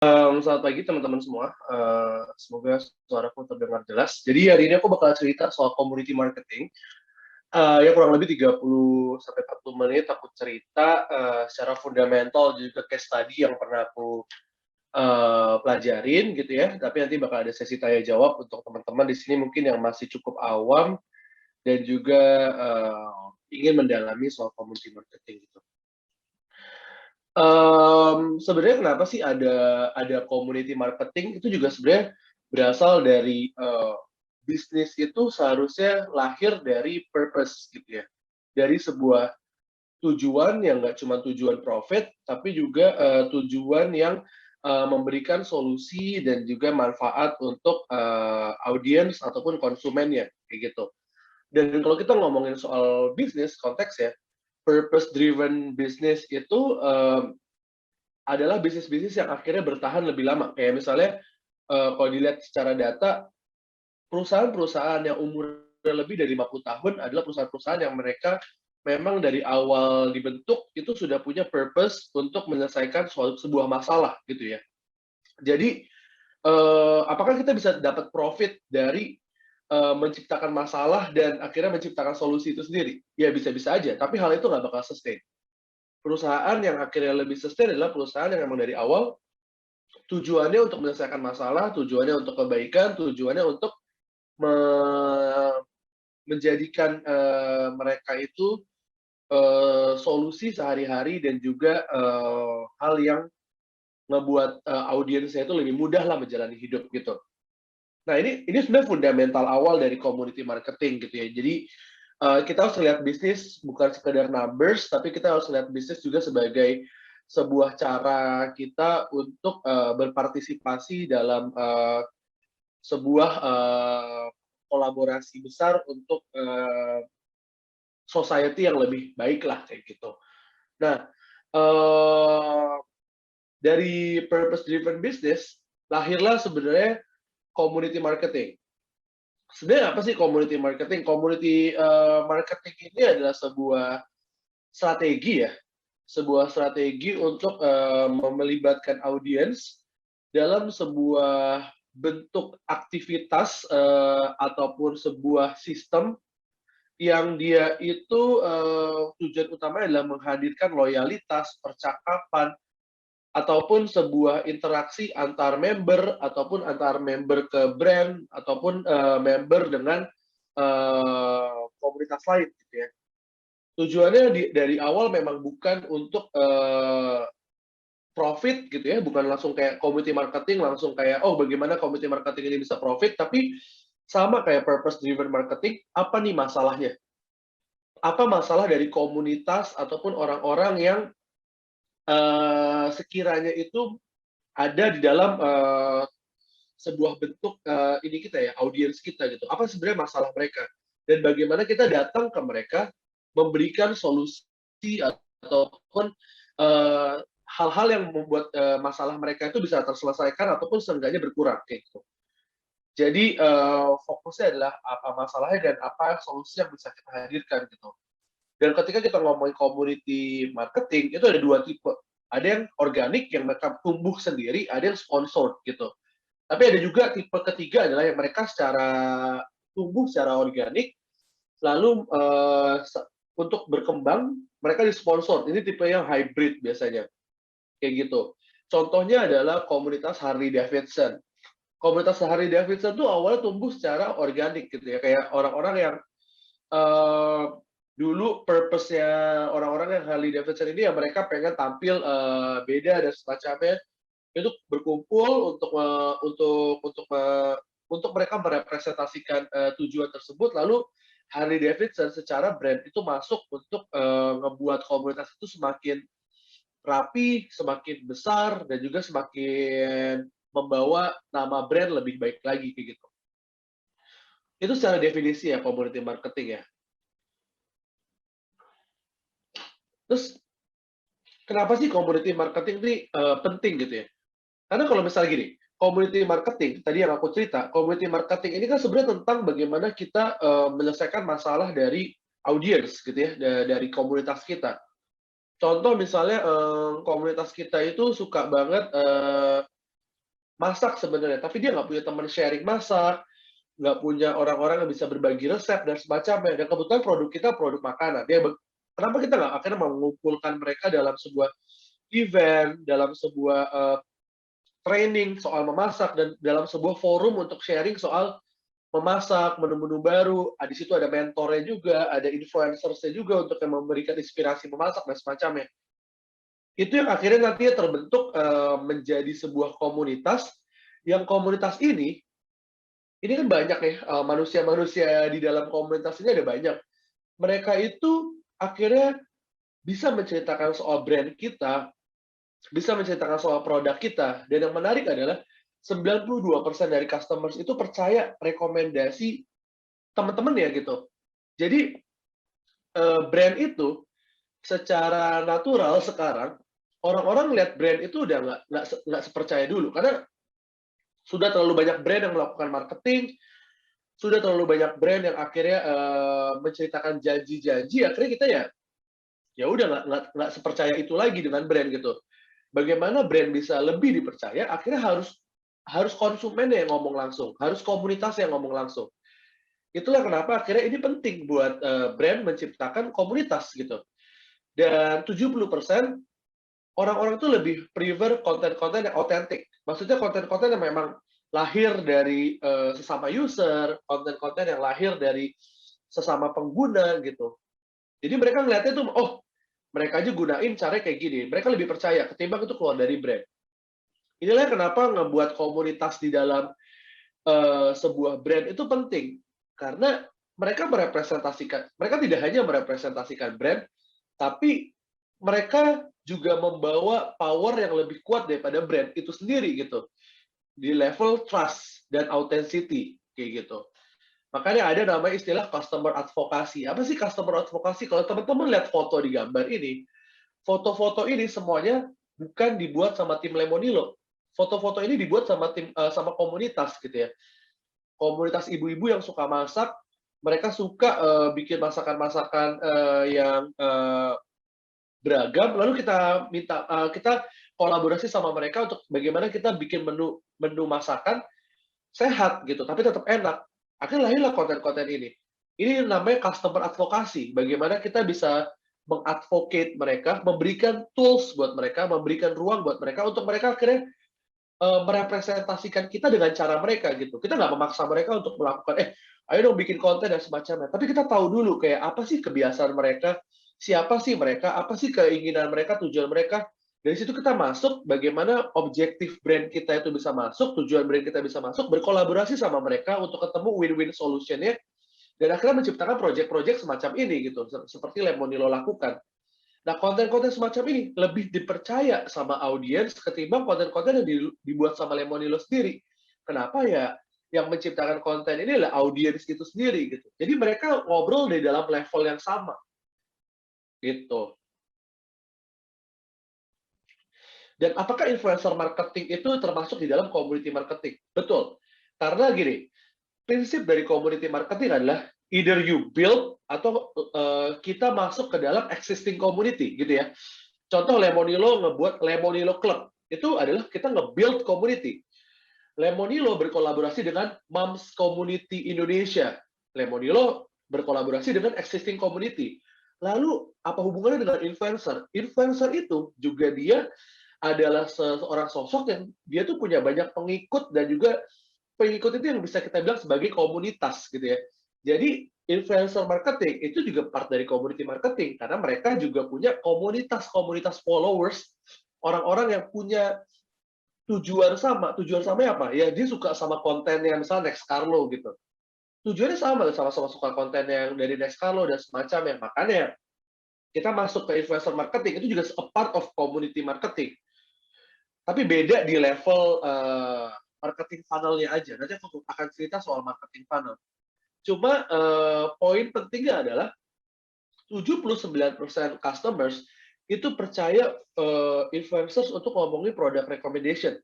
Selamat pagi teman-teman semua, semoga suaraku terdengar jelas. Jadi hari ini aku bakal cerita soal community marketing, ya kurang lebih 30 sampai 40 menit aku cerita, secara fundamental juga case study yang pernah aku, pelajarin gitu ya, tapi nanti bakal ada sesi tanya jawab untuk teman-teman di sini mungkin yang masih cukup awam dan juga, ingin mendalami soal community marketing gitu. Sebenarnya kenapa sih ada community marketing itu juga sebenarnya berasal dari, bisnis itu seharusnya lahir dari purpose gitu ya, dari sebuah tujuan yang nggak cuma tujuan profit, tapi juga, tujuan yang, memberikan solusi dan juga manfaat untuk, audiens ataupun konsumennya, kayak gitu. Dan kalau kita ngomongin soal bisnis konteks ya, purpose driven business itu, adalah bisnis-bisnis yang akhirnya bertahan lebih lama. Kayak misalnya, kalau dilihat secara data, perusahaan-perusahaan yang umurnya lebih dari 50 tahun adalah perusahaan-perusahaan yang mereka memang dari awal dibentuk itu sudah punya purpose untuk menyelesaikan sebuah masalah gitu ya. Jadi, apakah kita bisa dapat profit dari, menciptakan masalah dan akhirnya menciptakan solusi itu sendiri? Ya bisa-bisa aja, tapi hal itu nggak bakal sustain. Perusahaan yang akhirnya lebih sustain adalah perusahaan yang memang dari awal tujuannya untuk menyelesaikan masalah, tujuannya untuk kebaikan, tujuannya untuk me menjadikan, mereka itu, solusi sehari-hari dan juga, hal yang ngebuat, audiensnya itu lebih mudah lah menjalani hidup gitu. Nah ini sebenarnya fundamental awal dari community marketing gitu ya. Jadi, kita harus lihat bisnis bukan sekedar numbers, tapi kita harus lihat bisnis juga sebagai sebuah cara kita untuk, berpartisipasi dalam, sebuah, kolaborasi besar untuk, society yang lebih baik lah kayak gitu. Nah, eee, dari purpose driven business, lahirlah sebenarnya community marketing. Sebenarnya apa sih community marketing? Community, marketing ini adalah sebuah strategi ya, sebuah strategi untuk, melibatkan audiens dalam sebuah bentuk aktivitas, ataupun sebuah sistem yang dia itu, tujuan utamanya adalah menghadirkan loyalitas, percakapan, ataupun sebuah interaksi antar member, ataupun antar member ke brand, ataupun, member dengan, komunitas lain gitu ya. Tujuannya dari awal memang bukan untuk, profit gitu ya, bukan langsung kayak community marketing langsung kayak, "Oh bagaimana community marketing ini bisa profit," tapi sama kayak purpose driven marketing, apa nih masalahnya? Apa masalah dari komunitas ataupun orang-orang yang, sekiranya itu ada di dalam, sebuah bentuk, ini kita ya, audiens kita gitu. Apa sebenarnya masalah mereka? Dan bagaimana kita datang ke mereka, memberikan solusi ataupun, eee, hal-hal yang membuat, masalah mereka itu bisa terselesaikan ataupun seenggaknya berkurang, kayak gitu. Jadi, fokusnya adalah apa masalahnya dan apa solusi yang bisa kita hadirkan gitu. Dan ketika kita ngomongin community marketing, itu ada 2 tipe. Ada yang organik, yang mereka tumbuh sendiri, ada yang sponsored gitu. Tapi ada juga tipe ketiga adalah yang mereka secara tumbuh secara organik, lalu, untuk berkembang mereka disponsor. Ini tipe yang hybrid biasanya, kayak gitu. Contohnya adalah komunitas Harley Davidson. Komunitas Harley Davidson tuh awalnya tumbuh secara organik gitu ya, kayak orang-orang yang, eee, dulu purpose-nya orang-orang yang Harley Davidson ini ya mereka pengen tampil, beda dan semacamnya, itu berkumpul untuk mereka merepresentasikan, tujuan tersebut, lalu Harley Davidson secara brand itu masuk untuk, ngebuat komunitas itu semakin rapi, semakin besar, dan juga semakin membawa nama brand lebih baik lagi, kayak gitu. Itu secara definisi ya community marketing ya. Terus kenapa sih community marketing ini, penting gitu ya? Karena kalau misalnya gini, community marketing, tadi yang aku cerita, community marketing ini kan sebenarnya tentang bagaimana kita, menyelesaikan masalah dari audiens gitu ya, dari komunitas kita. Contoh misalnya, komunitas kita itu suka banget, masak sebenarnya, tapi dia nggak punya teman sharing masak, nggak punya orang-orang yang bisa berbagi resep dan semacamnya. Dan kebetulan produk kita produk makanan. Kenapa kita nggak akhirnya mengumpulkan mereka dalam sebuah event, dalam sebuah training soal memasak, dan dalam sebuah forum untuk sharing soal memasak, menu-menu baru. Di situ ada mentornya juga, ada influencersnya juga untuk yang memberikan inspirasi memasak dan semacamnya. Itu yang akhirnya nantinya terbentuk menjadi sebuah komunitas, yang komunitas ini kan banyak ya, manusia-manusia di dalam komunitas ini ada banyak. Mereka itu akhirnya bisa menceritakan soal brand kita, bisa menceritakan soal produk kita, dan yang menarik adalah 92% dari customers itu percaya rekomendasi teman-teman ya gitu. Jadi brand itu secara natural sekarang orang-orang lihat brand itu udah nggak sepercaya dulu, karena sudah terlalu banyak brand yang melakukan marketing, sudah terlalu banyak brand yang akhirnya menceritakan janji-janji, akhirnya kita ya udah nggak sepercaya itu lagi dengan brand gitu. Bagaimana brand bisa lebih dipercaya? Akhirnya harus konsumen yang ngomong langsung, harus komunitas yang ngomong langsung. Itulah kenapa akhirnya ini penting buat brand menciptakan komunitas gitu. Dan 70% orang-orang itu lebih prefer konten-konten yang otentik. Maksudnya konten-konten yang memang lahir dari sesama user, konten-konten yang lahir dari sesama pengguna gitu. Jadi mereka ngeliatnya tuh, oh mereka aja gunain caranya kayak gini. Mereka lebih percaya ketimbang itu keluar dari brand. Inilah kenapa ngebuat komunitas di dalam sebuah brand itu penting. Karena mereka tidak hanya merepresentasikan brand, tapi mereka juga membawa power yang lebih kuat daripada brand itu sendiri gitu. Di level trust dan authenticity kayak gitu. Makanya ada namanya istilah customer advocacy. Apa sih customer advocacy? Kalau teman-teman lihat foto di gambar ini, foto-foto ini semuanya bukan dibuat sama tim Lemonilo. Foto-foto ini dibuat sama sama komunitas gitu ya. Komunitas ibu-ibu yang suka masak, mereka suka bikin masakan-masakan yang beragam, lalu kita kolaborasi sama mereka untuk bagaimana kita bikin menu masakan sehat gitu, tapi tetap enak. Akhirnya lahirlah konten-konten ini. Ini namanya customer advocacy. Bagaimana kita bisa mengadvocate mereka, memberikan tools buat mereka, memberikan ruang buat mereka untuk mereka akhirnya merepresentasikan kita dengan cara mereka gitu. Kita nggak memaksa mereka untuk melakukan, ayo dong bikin konten dan semacamnya. Tapi kita tahu dulu kayak apa sih kebiasaan mereka, siapa sih mereka, apa sih keinginan mereka, tujuan mereka. Dari situ kita masuk bagaimana objektif brand kita itu bisa masuk, tujuan brand kita bisa masuk, berkolaborasi sama mereka untuk ketemu win-win solution-nya, dan akhirnya menciptakan project-project semacam ini gitu, seperti Lemonilo lakukan. Nah, konten-konten semacam ini lebih dipercaya sama audiens ketimbang konten-konten yang dibuat sama Lemonilo sendiri. Kenapa ya? Yang menciptakan konten ini adalah audiens itu sendiri gitu. Jadi mereka ngobrol di dalam level yang sama gitu. Dan apakah influencer marketing itu termasuk di dalam community marketing? Betul. Karena gini, prinsip dari community marketing adalah either you build atau kita masuk ke dalam existing community gitu ya. Contoh Lemonilo ngebuat Lemonilo Club. Itu adalah kita nge-build community. Lemonilo berkolaborasi dengan Moms Community Indonesia. Lemonilo berkolaborasi dengan existing community. Lalu apa hubungannya dengan influencer? Influencer itu juga dia adalah seorang sosok yang dia tuh punya banyak pengikut, dan juga pengikut itu yang bisa kita bilang sebagai komunitas gitu ya. Jadi influencer marketing itu juga part dari community marketing, karena mereka juga punya komunitas-komunitas followers, orang-orang yang punya tujuan sama. Tujuan samanya apa? Ya dia suka sama kontennya, misalnya Next Carlo gitu. Tujuannya sama-sama suka konten yang dari Next Carlo dan semacamnya. Makanya kita masuk ke influencer marketing itu juga a part of community marketing. Tapi beda di level marketing funnel-nya aja. Nanti aku akan cerita soal marketing funnel. Cuma poin pentingnya adalah 79% customers itu percaya influencers untuk ngomongin product recommendation.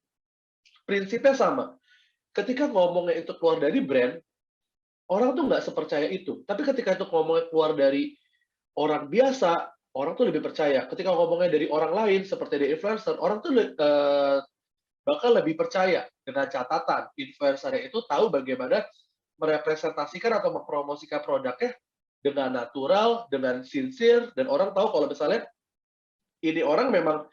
Prinsipnya sama. Ketika ngomongnya itu keluar dari brand, orang tuh nggak sepercaya itu. Tapi ketika itu ngomongnya keluar dari orang biasa, orang tuh lebih percaya. Ketika ngomongnya dari orang lain, seperti dari influencer, orang tuh bakal lebih percaya dengan catatan influencer itu tahu bagaimana merepresentasikan atau mempromosikan produknya dengan natural, dengan sincere, dan orang tahu kalau misalnya ini orang memang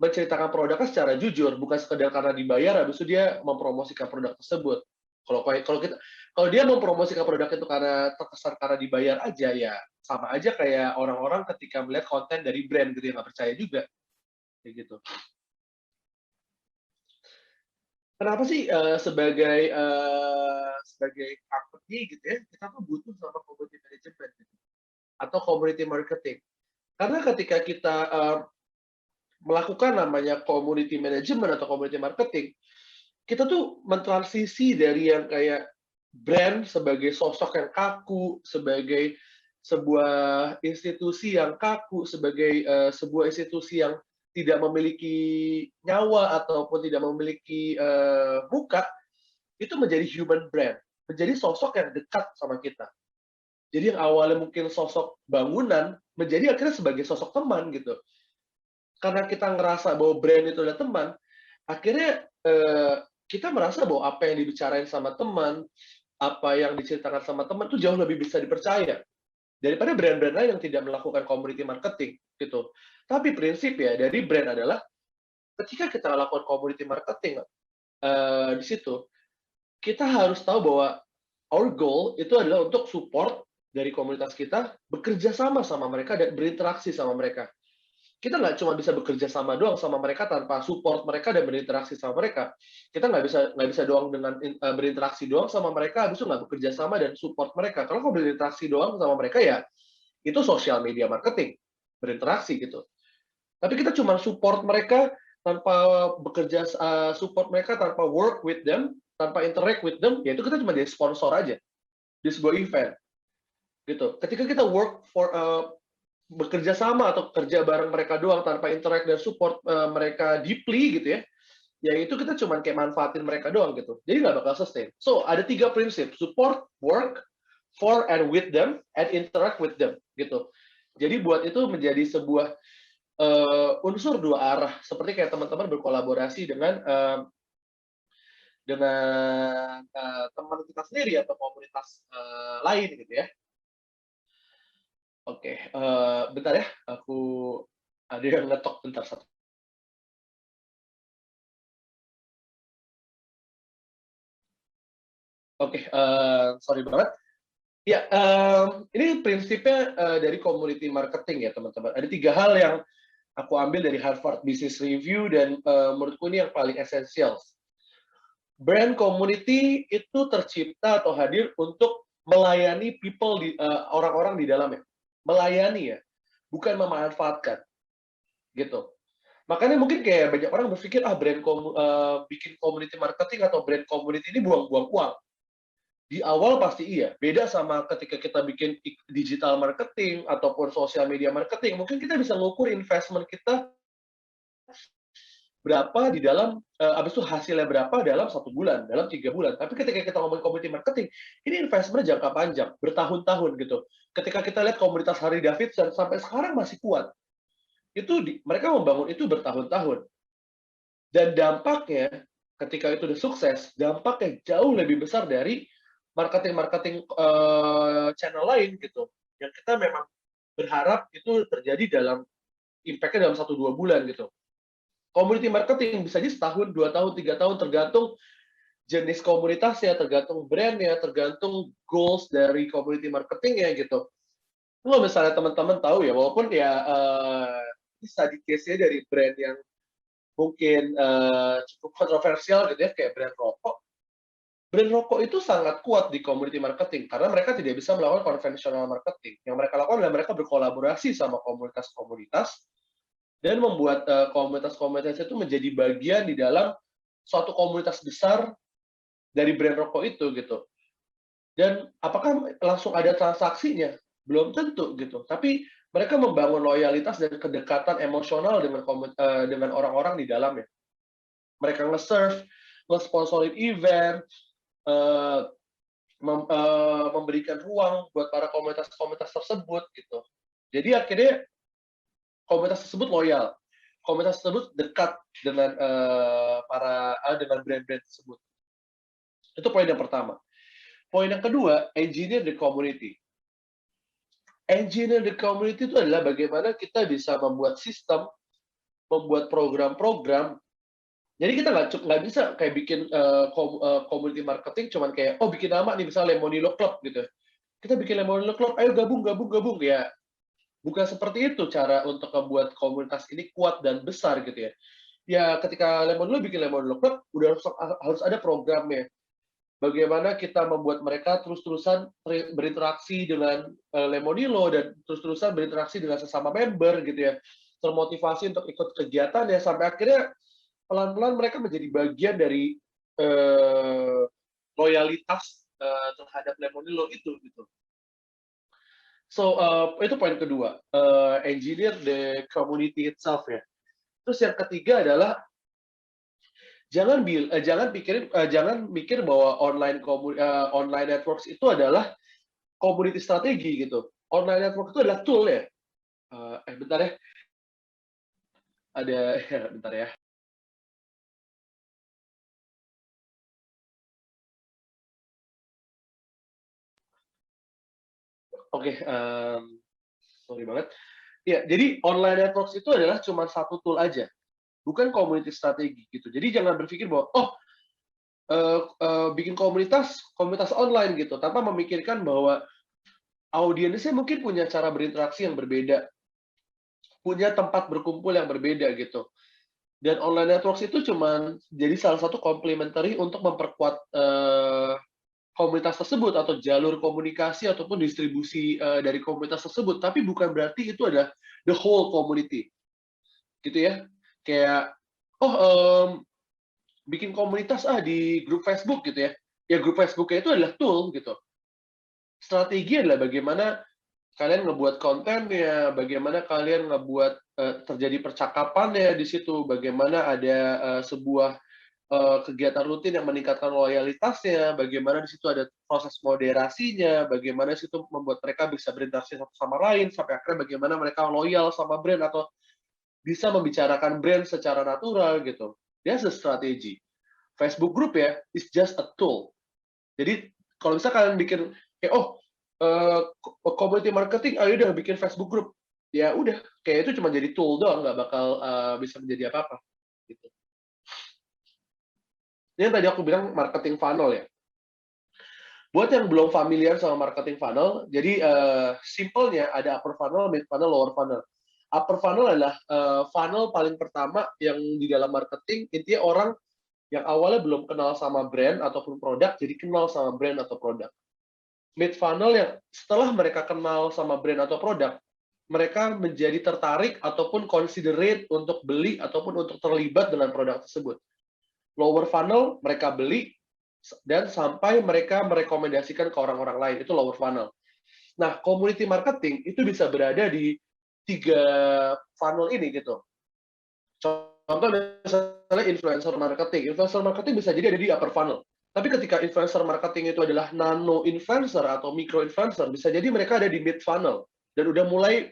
menceritakan produknya secara jujur, bukan sekedar karena dibayar, habis itu dia mempromosikan produk tersebut. Kalau dia mempromosikan produk itu karena terkesan karena dibayar aja, ya sama aja kayak orang-orang ketika melihat konten dari brand gitu yang nggak percaya juga, kayak gitu. Kenapa sih sebagai company gitu ya, kita tuh butuh sama community management gitu, atau community marketing? Karena ketika kita melakukan namanya community management atau community marketing, kita tuh mentransisi dari yang kayak brand sebagai sosok yang kaku, sebagai sebuah institusi yang kaku, sebagai sebuah institusi yang tidak memiliki nyawa ataupun tidak memiliki muka, itu menjadi human brand, menjadi sosok yang dekat sama kita. Jadi yang awalnya mungkin sosok bangunan, menjadi akhirnya sebagai sosok teman gitu. Karena kita ngerasa bahwa brand itu adalah teman, akhirnya kita merasa bahwa apa yang dibicarain sama teman, apa yang diceritakan sama teman itu jauh lebih bisa dipercaya daripada brand-brand lain yang tidak melakukan community marketing gitu. Tapi prinsip ya dari brand adalah ketika kita lakukan community marketing di situ, kita harus tahu bahwa our goal itu adalah untuk support dari komunitas kita, bekerja sama sama mereka dan berinteraksi sama mereka. Kita nggak cuma bisa bekerja sama doang sama mereka tanpa support mereka dan berinteraksi sama mereka. Kita nggak bisa doang dengan berinteraksi doang sama mereka, habis itu nggak bekerja sama dan support mereka. Kalau mau berinteraksi doang sama mereka ya itu social media marketing, berinteraksi gitu. Tapi kita cuma support mereka tanpa support mereka tanpa work with them, tanpa interact with them, ya itu kita cuma jadi sponsor aja di sebuah event gitu. Ketika kita bekerja sama atau kerja bareng mereka doang tanpa interact dan support mereka deeply gitu ya, ya itu kita cuma kayak manfaatin mereka doang gitu. Jadi nggak bakal sustain. So ada 3 prinsip: support, work, for and with them, and interact with them gitu. Jadi buat itu menjadi sebuah unsur dua arah, seperti kayak teman-teman berkolaborasi dengan teman kita sendiri atau komunitas lain gitu ya. Oke, bentar ya, aku ada yang ngetok bentar satu. Oke, sorry banget. Ya, ini prinsipnya dari community marketing ya teman-teman. Ada 3 hal yang aku ambil dari Harvard Business Review dan menurutku ini yang paling esensial. Brand community itu tercipta atau hadir untuk melayani people orang-orang di dalamnya. Melayani ya, bukan memanfaatkan. Gitu. Makanya mungkin kayak banyak orang berpikir bikin community marketing atau brand community ini buang-buang uang. Di awal pasti iya, beda sama ketika kita bikin digital marketing ataupun social media marketing, mungkin kita bisa ngukur investment kita berapa di dalam habis itu hasilnya berapa dalam 1 bulan, dalam 3 bulan. Tapi ketika kita ngomongin community marketing, ini investment jangka panjang, bertahun-tahun gitu. Ketika kita lihat komunitas Harley Davidson sampai sekarang masih kuat, itu mereka membangun itu bertahun-tahun. Dan dampaknya ketika itu udah sukses, dampaknya jauh lebih besar dari marketing-marketing channel lain gitu. Yang kita memang berharap itu terjadi dalam impact-nya dalam 1-2 bulan gitu. Community marketing bisa jadi setahun, 2 tahun, 3 tahun, tergantung jenis komunitasnya, tergantung brandnya, tergantung goals dari community marketingnya gitu. Kalau misalnya teman-teman tahu ya, walaupun ya ini study case-nya dari brand yang mungkin cukup kontroversial gitu ya, kayak brand rokok. Brand rokok itu sangat kuat di community marketing karena mereka tidak bisa melakukan konvensional marketing. Yang mereka lakukan adalah mereka berkolaborasi sama komunitas-komunitas dan membuat komunitas-komunitas itu menjadi bagian di dalam suatu komunitas besar dari brand rokok itu gitu. Dan apakah langsung ada transaksinya? Belum tentu gitu. Tapi mereka membangun loyalitas dan kedekatan emosional dengan orang-orang di dalamnya. Mereka nge-serve, nge-sponsorin event, memberikan ruang buat para komunitas-komunitas tersebut gitu. Jadi akhirnya komunitas tersebut loyal. komunitas tersebut dekat dengan dengan brand-brand tersebut. Itu poin yang pertama. Poin yang kedua, engineer the community. Engineer the community itu adalah bagaimana kita bisa membuat sistem, membuat program-program. Jadi kita nggak bisa kayak bikin community marketing cuman kayak, oh bikin nama nih misalnya Lemonilo Club gitu. Kita bikin Lemonilo Club, ayo gabung, gabung, gabung. Ya, bukan seperti itu cara untuk membuat komunitas ini kuat dan besar gitu ya. Ya ketika Lemonilo bikin Lemonilo Club, udah harus ada programnya. Bagaimana kita membuat mereka terus-terusan berinteraksi dengan Lemonilo dan terus-terusan berinteraksi dengan sesama member gitu ya, termotivasi untuk ikut kegiatan ya sampai akhirnya pelan-pelan mereka menjadi bagian dari loyalitas terhadap Lemonilo itu gitu. So itu poin kedua, engineer the community itself ya. Terus yang ketiga adalah jangan mikir bahwa online networks itu adalah community strategi gitu. Online network itu adalah tool ya. Bentar ya. Ada bentar ya. Oke, sorry banget. Ya, jadi online networks itu adalah cuma satu tool aja, bukan community strategi gitu. Jadi jangan berpikir bahwa bikin komunitas online gitu tanpa memikirkan bahwa audiensnya mungkin punya cara berinteraksi yang berbeda, punya tempat berkumpul yang berbeda gitu. Dan online networks itu cuma jadi salah satu complementary untuk memperkuat komunitas tersebut atau jalur komunikasi ataupun distribusi dari komunitas tersebut, tapi bukan berarti itu adalah the whole community, gitu ya. Kayak, bikin komunitas di grup Facebook gitu ya. Ya grup Facebooknya itu adalah tool gitu. Strategi adalah bagaimana kalian ngebuat kontennya, bagaimana kalian ngebuat terjadi percakapannya di situ, bagaimana ada sebuah kegiatan rutin yang meningkatkan loyalitasnya, bagaimana di situ ada proses moderasinya, bagaimana di situ membuat mereka bisa berinteraksi satu sama lain, sampai akhirnya bagaimana mereka loyal sama brand atau bisa membicarakan brand secara natural gitu. That's the strategy. Facebook group ya, is just a tool. Jadi kalau misalnya kalian bikin kayak community marketing, ayo udah bikin Facebook group. Ya udah, kayak itu cuma jadi tool doang, nggak bakal bisa menjadi apa-apa. Gitu. Ini yang tadi aku bilang marketing funnel ya. Buat yang belum familiar sama marketing funnel, jadi simpelnya ada upper funnel, mid funnel, lower funnel. Upper funnel adalah funnel paling pertama yang di dalam marketing, intinya orang yang awalnya belum kenal sama brand ataupun produk, jadi kenal sama brand atau produk. Mid funnel yang setelah mereka kenal sama brand atau produk, mereka menjadi tertarik ataupun considerate untuk beli ataupun untuk terlibat dengan produk tersebut. Lower funnel, mereka beli, dan sampai mereka merekomendasikan ke orang-orang lain, itu lower funnel. Nah, community marketing itu bisa berada di 3 funnel ini gitu. Contoh misalnya influencer marketing. Influencer marketing bisa jadi ada di upper funnel. Tapi ketika influencer marketing itu adalah nano influencer atau micro influencer, bisa jadi mereka ada di mid funnel dan udah mulai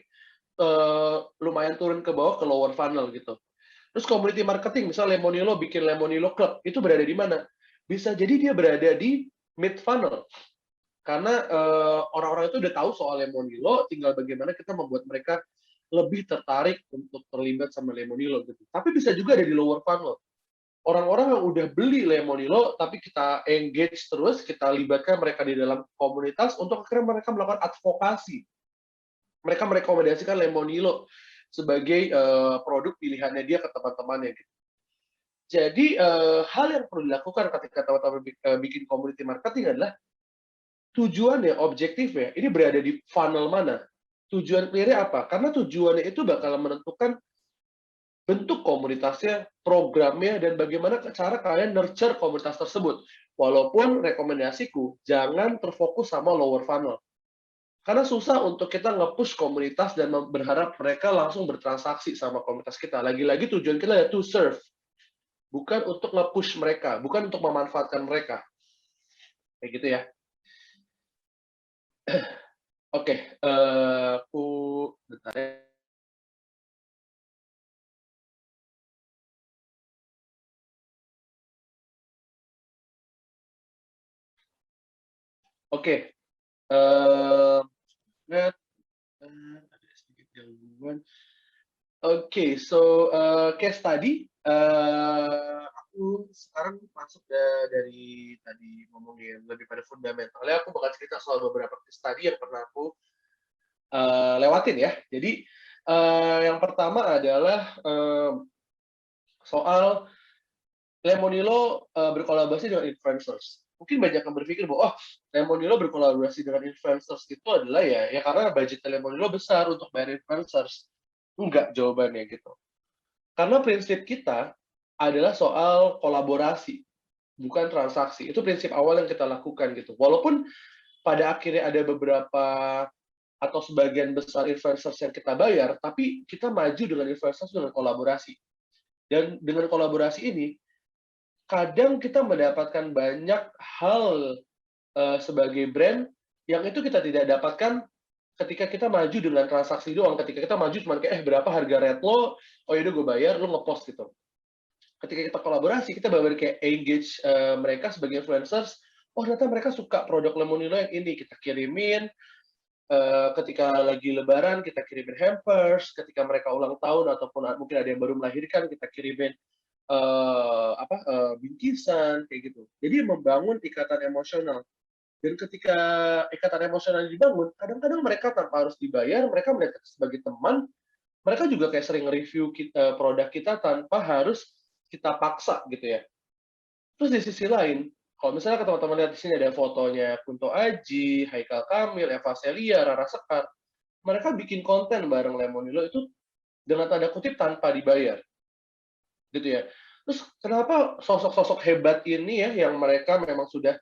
lumayan turun ke bawah ke lower funnel gitu. Terus community marketing, misalnya Lemonilo bikin Lemonilo Club, itu berada di mana? Bisa jadi dia berada di mid funnel. Karena orang-orang itu udah tahu soal Lemonilo, tinggal bagaimana kita membuat mereka lebih tertarik untuk terlibat sama Lemonilo gitu. Tapi bisa juga ada di lower funnel. Orang-orang yang udah beli Lemonilo, tapi kita engage terus, kita libatkan mereka di dalam komunitas untuk akhirnya mereka melakukan advokasi. Mereka merekomendasikan Lemonilo sebagai produk pilihannya dia ke teman-temannya gitu. Jadi hal yang perlu dilakukan ketika teman-teman bikin community marketing adalah tujuannya, objektifnya, ini berada di funnel mana? Tujuan clear-nya apa? Karena tujuannya itu bakal menentukan bentuk komunitasnya, programnya, dan bagaimana cara kalian nurture komunitas tersebut. Walaupun rekomendasiku, jangan terfokus sama lower funnel. Karena susah untuk kita nge-push komunitas dan berharap mereka langsung bertransaksi sama komunitas kita. Lagi-lagi tujuan kita ya to serve. Bukan untuk nge-push mereka, bukan untuk memanfaatkan mereka. Kayak gitu ya. Oke, aku bentar ya. Oke, eee, net ada sedikit gangguan. Oke, so, case tadi, aku sekarang masuk dari tadi ngomongin lebih pada fundamentalnya, aku bakal cerita soal beberapa case study yang pernah aku, lewatin ya. Jadi, yang pertama adalah, soal Lemonilo, berkolaborasi dengan influencers. Mungkin banyak yang berpikir bahwa, "Oh, Lemonilo berkolaborasi dengan influencers itu adalah ya karena budget Lemonilo besar untuk bayar influencers." Enggak jawabannya gitu. Karena prinsip kita adalah soal kolaborasi, bukan transaksi. Itu prinsip awal yang kita lakukan gitu. Walaupun pada akhirnya ada beberapa atau sebagian besar influencers yang kita bayar, tapi kita maju dengan influencers dengan kolaborasi. Dan dengan kolaborasi ini, kadang kita mendapatkan banyak hal, sebagai brand yang itu kita tidak dapatkan ketika kita maju dengan transaksi doang. Ketika kita maju cuman kayak, "Eh, berapa harga rate lo? Oh, ya udah gue bayar, lo nge-post," gitu. Ketika kita kolaborasi, kita bener-bener kayak engage, mereka sebagai influencers, oh ternyata mereka suka produk Lemonilo yang ini, kita kirimin, ketika lagi lebaran kita kirimin hampers, ketika mereka ulang tahun ataupun mungkin ada yang baru melahirkan, kita kirimin, bingkisan, kayak gitu. Jadi membangun ikatan emosional. Dan ketika ikatan emosional dibangun, kadang-kadang mereka tanpa harus dibayar, mereka melihat kita sebagai teman, mereka juga kayak sering review produk kita tanpa harus kita paksa gitu ya. Terus di sisi lain, kalau misalnya teman-teman lihat di sini ada fotonya Kunto Aji, Haikal Kamil, Eva Celia, Rara Sekar, mereka bikin konten bareng Lemonilo itu dengan tanda kutip tanpa dibayar, gitu ya. Terus kenapa sosok-sosok hebat ini ya, yang mereka memang sudah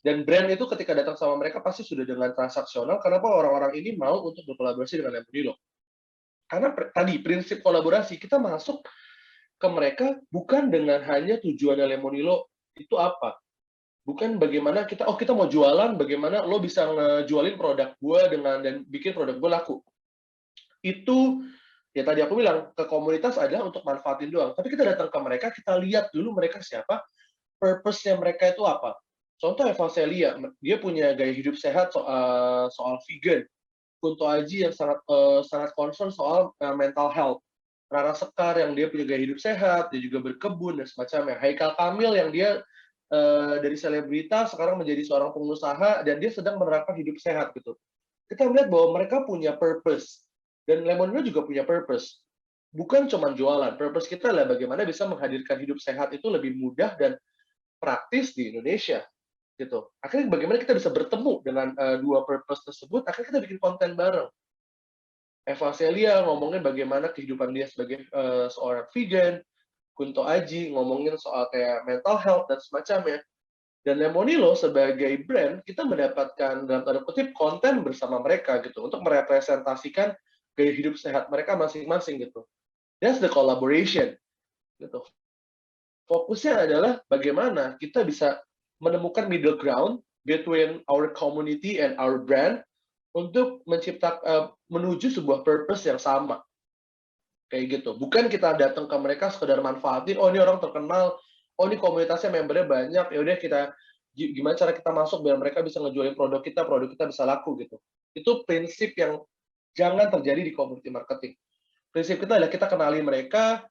dan brand itu ketika datang sama mereka pasti sudah dengan transaksional, kenapa orang-orang ini mau untuk berkolaborasi dengan Lemonilo? Karena tadi prinsip kolaborasi, kita masuk ke mereka bukan dengan hanya tujuannya Lemonilo itu apa, bukan bagaimana kita, "Oh, kita mau jualan, bagaimana lo bisa ngejualin produk gue dengan dan bikin produk gue laku." Itu, ya tadi aku bilang, ke komunitas adalah untuk manfaatin doang. Tapi kita datang ke mereka, kita lihat dulu mereka siapa, purpose-nya mereka itu apa. Contoh Eva Celia, dia punya gaya hidup sehat soal soal vegan. Kunto Aji yang sangat concern soal, mental health. Rara Sekar yang dia punya gaya hidup sehat, dia juga berkebun dan semacamnya. Haikal Kamil yang dia, dari selebritas sekarang menjadi seorang pengusaha dan dia sedang menerapkan hidup sehat gitu. Kita melihat bahwa mereka punya purpose dan Lemonade juga punya purpose. Bukan cuma jualan, purpose kita adalah bagaimana bisa menghadirkan hidup sehat itu lebih mudah dan praktis di Indonesia, gitu. Akhirnya bagaimana kita bisa bertemu dengan, dua purpose tersebut, akhirnya kita bikin konten bareng. Eva Celia ngomongin bagaimana kehidupan dia sebagai, seorang vegan, Kunto Aji ngomongin soal kayak mental health dan semacamnya. Dan Lemonilo sebagai brand, kita mendapatkan dalam tanda kutip konten bersama mereka gitu, untuk merepresentasikan gaya hidup sehat mereka masing-masing gitu. That's the collaboration gitu. Fokusnya adalah bagaimana kita bisa menemukan middle ground between our community and our brand untuk menuju sebuah purpose yang sama, kayak gitu. Bukan kita datang ke mereka sekedar manfaatin, "Oh, ini orang terkenal, oh ini komunitasnya membernya banyak, ya udah kita gimana cara kita masuk biar mereka bisa ngejualin produk kita bisa laku," gitu. Itu prinsip yang jangan terjadi di community marketing. Prinsip kita adalah kita kenali mereka,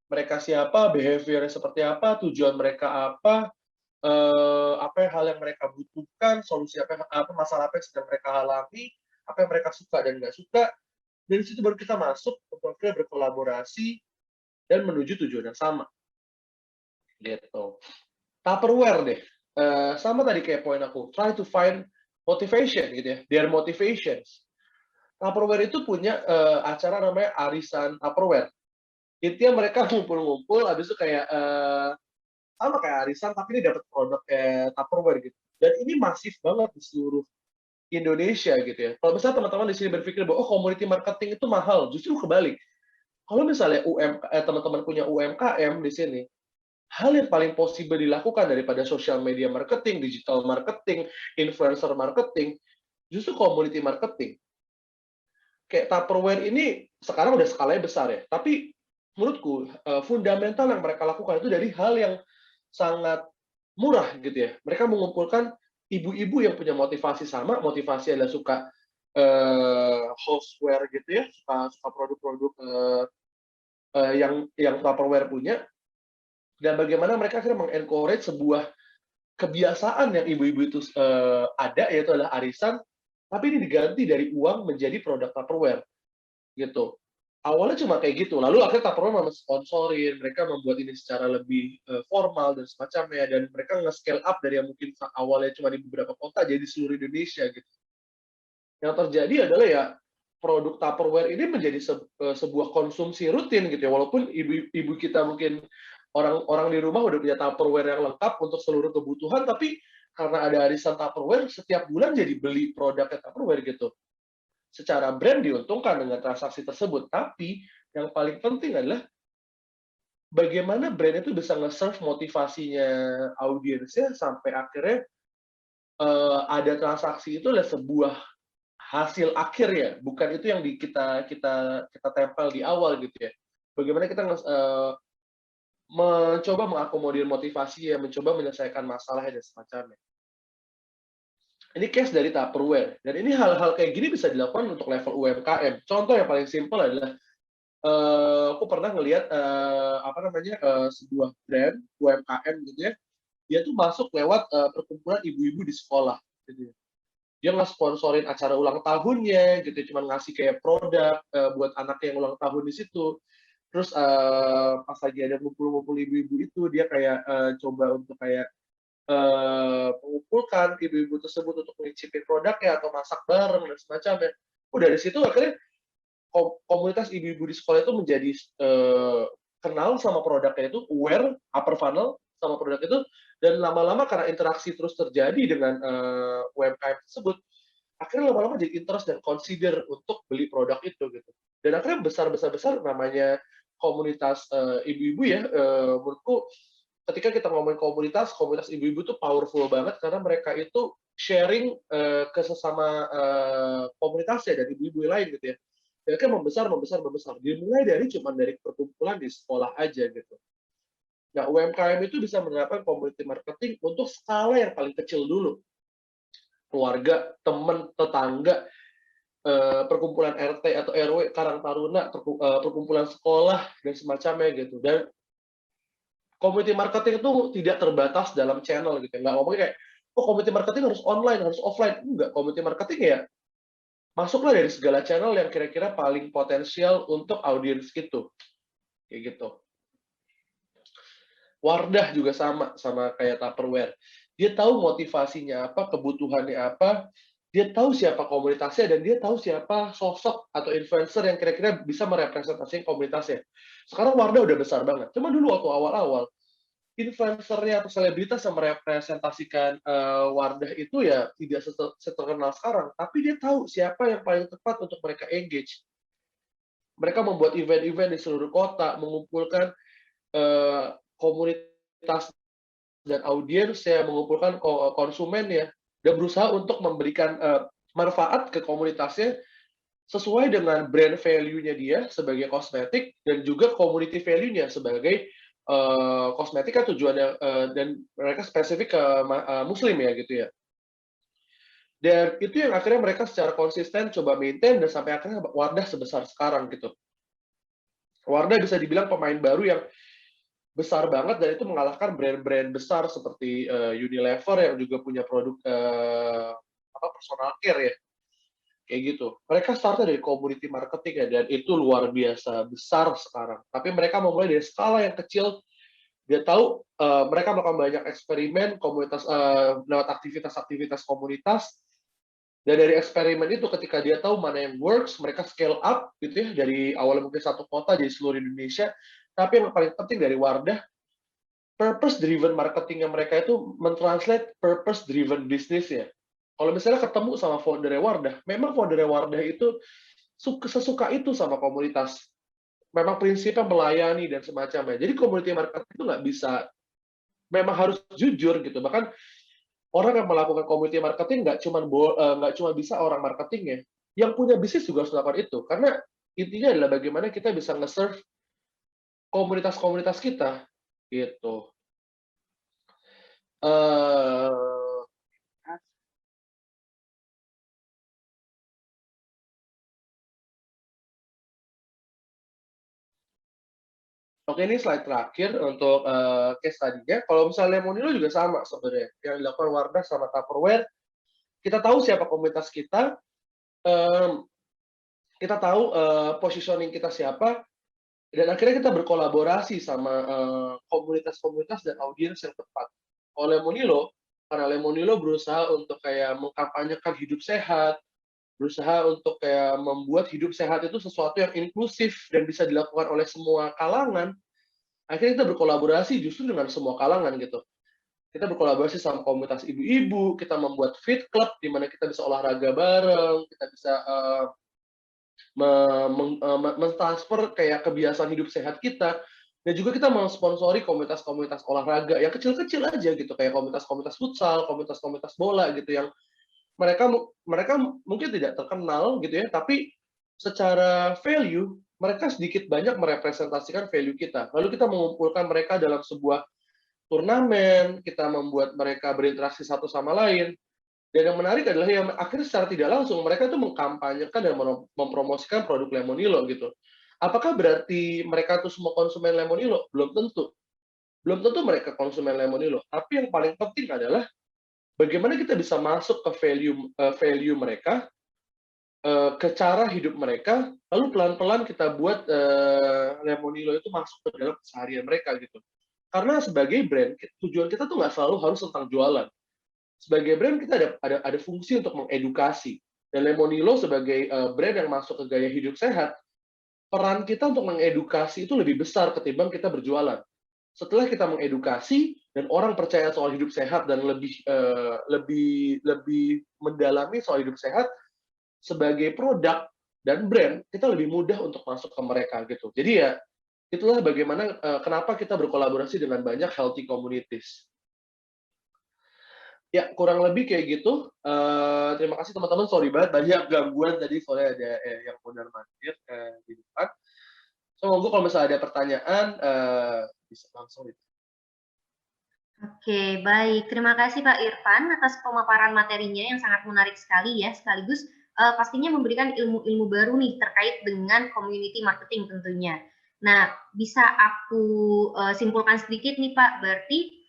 mereka siapa, behavior-nya seperti apa, tujuan mereka apa, apa hal yang mereka butuhkan, solusi apa masalah apa yang sedang mereka alami, apa yang mereka suka dan nggak suka, dari situ baru kita masuk untuk akhirnya berkolaborasi dan menuju tujuan yang sama, gitu. Tupperware deh, sama tadi kayak poin aku, try to find motivation gitu ya, their motivations. Tupperware itu punya, acara namanya Arisan Tupperware. Intinya mereka ngumpul-ngumpul, habis itu kayak, sama kayak arisan, tapi ini dapat produk kayak Tupperware gitu. Dan ini masif banget di seluruh Indonesia gitu ya. Kalau misalnya teman-teman di sini berpikir bahwa, oh community marketing itu mahal, justru kebalik. Kalau misalnya teman-teman punya UMKM di sini, hal yang paling possible dilakukan daripada social media marketing, digital marketing, influencer marketing, justru community marketing. Kayak Tupperware ini sekarang udah skalanya besar ya, tapi menurutku fundamental yang mereka lakukan itu dari hal yang sangat murah gitu ya. Mereka mengumpulkan ibu-ibu yang punya motivasi sama, motivasi adalah suka houseware gitu ya, suka produk-produk yang Tupperware punya, dan bagaimana mereka akhirnya meng-encourage sebuah kebiasaan yang ibu-ibu itu ada, yaitu adalah arisan, tapi ini diganti dari uang menjadi produk Tupperware gitu. Awalnya cuma kayak gitu, lalu akhirnya Tupperware sponsorin, mereka membuat ini secara lebih formal dan semacamnya, dan mereka nge-scale up dari yang mungkin awalnya cuma di beberapa kota jadi seluruh Indonesia gitu. Yang terjadi adalah ya produk Tupperware ini menjadi sebuah konsumsi rutin gitu ya, walaupun ibu kita mungkin orang-orang di rumah udah punya Tupperware yang lengkap untuk seluruh kebutuhan, tapi karena ada arisan Tupperware, setiap bulan jadi beli produknya Tupperware gitu. Secara brand diuntungkan dengan transaksi tersebut, tapi yang paling penting adalah bagaimana brand itu bisa nge-serve motivasinya audiensnya sampai akhirnya ada transaksi itu adalah sebuah hasil akhir ya, bukan itu yang kita kita kita tempel di awal gitu ya. Bagaimana kita mencoba mengakomodir motivasi ya, mencoba menyelesaikan masalah dan semacamnya. Ini case dari Tupperware, dan ini hal-hal kayak gini bisa dilakukan untuk level UMKM. Contoh yang paling simpel adalah, aku pernah ngelihat, apa namanya, sebuah brand UMKM gitu ya, dia tuh masuk lewat, perkumpulan ibu-ibu di sekolah, gitu ya. Dia nge-sponsorin acara ulang tahunnya gitu, cuman ngasih kayak produk, buat anaknya yang ulang tahun di situ. Terus, pas lagi ada ngumpul-ngumpul ibu-ibu itu, dia kayak, coba untuk kayak, mengumpulkan ibu-ibu tersebut untuk mencicipi produknya atau masak bareng dan semacamnya. Dari situ akhirnya komunitas ibu-ibu di sekolah itu menjadi, kenal sama produknya itu, aware, upper funnel sama produk itu, dan lama-lama karena interaksi terus terjadi dengan, UMKM tersebut, akhirnya lama-lama jadi interest dan consider untuk beli produk itu gitu. Dan akhirnya besar namanya komunitas, ibu-ibu ya, menurutku ketika kita ngomongin komunitas, komunitas ibu-ibu tuh powerful banget karena mereka itu sharing, ke sesama, komunitasnya dan ibu-ibu lain gitu ya. Mereka membesar membesar membesar, dimulai dari cuman dari perkumpulan di sekolah aja gitu. Nah, UMKM itu bisa menerapkan community marketing untuk skala yang paling kecil dulu, keluarga, teman, tetangga, perkumpulan RT atau RW, karang taruna, perkumpulan sekolah dan semacamnya gitu. Dan community marketing itu tidak terbatas dalam channel gitu, nggak ngomongin kayak, "Oh, community marketing harus online, harus offline." Enggak, community marketing ya masuklah dari segala channel yang kira-kira paling potensial untuk audiens itu, kayak gitu. Wardah juga sama kayak Tupperware. Dia tahu motivasinya apa, kebutuhannya apa, dia tahu siapa komunitasnya, dan dia tahu siapa sosok atau influencer yang kira-kira bisa merepresentasikan komunitasnya. Sekarang Wardah udah besar banget. Cuma dulu waktu awal-awal, influencer-nya atau selebritas yang merepresentasikan, Wardah itu ya tidak seterkenal sekarang, tapi dia tahu siapa yang paling tepat untuk mereka engage. Mereka membuat event-event di seluruh kota, mengumpulkan, komunitas dan audiens yang mengumpulkan konsumen ya, dan berusaha untuk memberikan, manfaat ke komunitasnya sesuai dengan brand value-nya dia sebagai kosmetik dan juga community value-nya sebagai, kosmetik kan tujuannya, dan mereka spesifik ke muslim ya gitu ya. Dan itu yang akhirnya mereka secara konsisten coba maintain dan sampai akhirnya Wardah sebesar sekarang gitu. Wardah bisa dibilang pemain baru yang besar banget dan itu mengalahkan brand-brand besar seperti, Unilever yang juga punya produk, personal care ya, kayak gitu. Mereka start dari community marketing ya, dan itu luar biasa besar sekarang. Tapi mereka memulai dari skala yang kecil, dia tahu, mereka melakukan banyak eksperimen komunitas, lewat aktivitas-aktivitas komunitas, dan dari eksperimen itu ketika dia tahu mana yang works, mereka scale up gitu ya, dari awalnya mungkin satu kota jadi seluruh Indonesia. Tapi yang paling penting dari Wardah, purpose driven marketing yang mereka itu mentranslate purpose driven business ya. Kalau misalnya ketemu sama founder Wardah, memang founder Wardah itu sesuka itu sama komunitas. Memang prinsipnya melayani dan semacamnya. Jadi community marketing itu nggak bisa, memang harus jujur gitu. Bahkan orang yang melakukan community marketing nggak cuma bisa orang marketingnya, yang punya bisnis juga harus melakukan itu. Karena intinya adalah bagaimana kita bisa nge-serve komunitas-komunitas kita gitu. Eh Oke, ini slide terakhir untuk case tadinya. Kalau misalnya Lemonilo juga sama sebenarnya, yang dilakukan Wardah sama Tupperware. Kita tahu siapa komunitas kita, em, kita tahu positioning kita siapa, dan akhirnya kita berkolaborasi sama komunitas-komunitas dan audiens yang tepat. Kalau Lemonilo, karena Lemonilo berusaha untuk kayak mengkampanyekan hidup sehat, berusaha untuk kayak membuat hidup sehat itu sesuatu yang inklusif dan bisa dilakukan oleh semua kalangan, akhirnya kita berkolaborasi justru dengan semua kalangan gitu. Kita berkolaborasi sama komunitas ibu-ibu, kita membuat fit club di mana kita bisa olahraga bareng, kita bisa mentransfer kayak kebiasaan hidup sehat kita, dan juga kita mensponsori komunitas-komunitas olahraga yang kecil-kecil aja gitu, kayak komunitas-komunitas futsal, komunitas-komunitas bola gitu, yang mereka mereka mungkin tidak terkenal gitu ya, tapi secara value mereka sedikit banyak merepresentasikan value kita. Lalu kita mengumpulkan mereka dalam sebuah turnamen, kita membuat mereka berinteraksi satu sama lain. Dan yang menarik adalah yang akhirnya secara tidak langsung mereka itu mengkampanyekan dan mempromosikan produk Lemonilo gitu. Apakah berarti mereka itu semua konsumen Lemonilo? Belum tentu. Belum tentu mereka konsumen Lemonilo. Tapi yang paling penting adalah bagaimana kita bisa masuk ke value mereka, ke cara hidup mereka, lalu pelan-pelan kita buat Lemonilo itu masuk ke dalam keseharian mereka gitu. Karena sebagai brand, tujuan kita tuh nggak selalu harus tentang jualan. Sebagai brand kita ada fungsi untuk mengedukasi. Dan Lemonilo sebagai brand yang masuk ke gaya hidup sehat, peran kita untuk mengedukasi itu lebih besar ketimbang kita berjualan. Setelah kita mengedukasi dan orang percaya soal hidup sehat dan lebih mendalami soal hidup sehat, sebagai produk dan brand kita lebih mudah untuk masuk ke mereka gitu. Jadi ya itulah bagaimana kenapa kita berkolaborasi dengan banyak healthy communities. Ya, kurang lebih kayak gitu. Terima kasih teman-teman, sorry banget banyak gangguan tadi soalnya ada yang mondar-mandir di depan. So, monggo kalau misalnya ada pertanyaan bisa langsung gitu. Oke, baik. Terima kasih Pak Irfan atas pemaparan materinya yang sangat menarik sekali ya, sekaligus pastinya memberikan ilmu-ilmu baru nih terkait dengan community marketing tentunya. Nah, bisa aku simpulkan sedikit nih Pak, berarti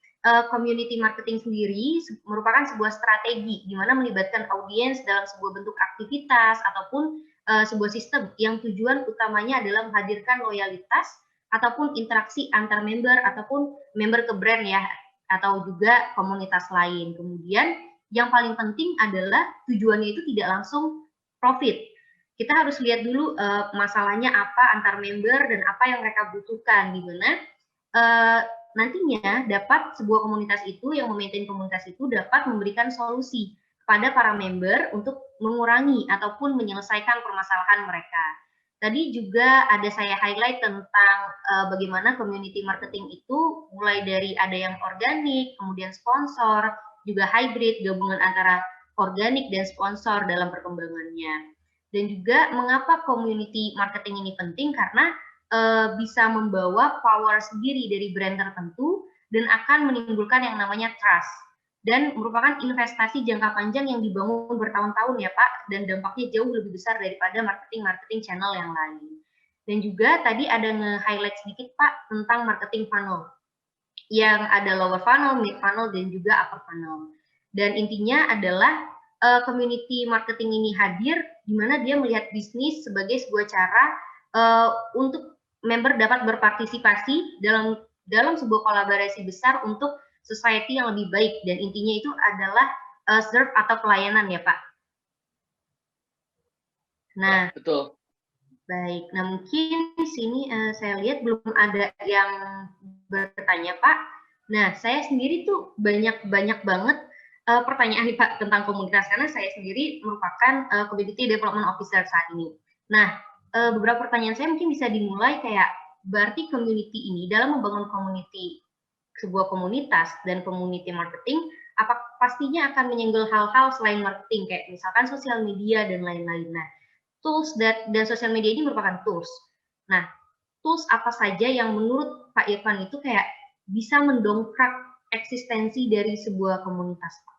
community marketing sendiri merupakan sebuah strategi di mana melibatkan audiens dalam sebuah bentuk aktivitas ataupun sebuah sistem yang tujuan utamanya adalah menghadirkan loyalitas ataupun interaksi antar member ataupun member ke brand ya, atau juga komunitas lain. Kemudian yang paling penting adalah tujuannya itu tidak langsung profit. Kita harus lihat dulu masalahnya apa antar member dan apa yang mereka butuhkan, di mana nantinya dapat sebuah komunitas itu yang memaintain komunitas itu dapat memberikan solusi kepada para member untuk mengurangi ataupun menyelesaikan permasalahan mereka. Tadi juga ada saya highlight tentang bagaimana community marketing itu mulai dari ada yang organik, kemudian sponsor, juga hybrid, gabungan antara organik dan sponsor dalam perkembangannya. Dan juga mengapa community marketing ini penting karena bisa membawa power sendiri dari brand tertentu dan akan menimbulkan yang namanya trust dan merupakan investasi jangka panjang yang dibangun bertahun-tahun ya Pak, dan dampaknya jauh lebih besar daripada marketing channel yang lain. Dan juga tadi ada nge-highlight sedikit Pak tentang marketing funnel, yang ada lower funnel, mid funnel, dan juga upper funnel. Dan intinya adalah community marketing ini hadir di mana dia melihat bisnis sebagai sebuah cara untuk member dapat berpartisipasi dalam sebuah kolaborasi besar untuk society yang lebih baik, dan intinya itu adalah serve atau pelayanan ya Pak. Nah, ya, betul. Baik. Nah mungkin di sini saya lihat belum ada yang bertanya Pak. Nah saya sendiri tuh banyak banget pertanyaan nih Pak tentang komunitas karena saya sendiri merupakan Community Development Officer saat ini. Nah beberapa pertanyaan saya mungkin bisa dimulai kayak berarti community ini dalam membangun sebuah komunitas dan community marketing, apa pastinya akan menyenggol hal-hal selain marketing kayak misalkan sosial media dan lain-lain. Nah, tools dan sosial media ini merupakan tools. Nah, tools apa saja yang menurut Pak Irfan itu kayak bisa mendongkrak eksistensi dari sebuah komunitas, Pak?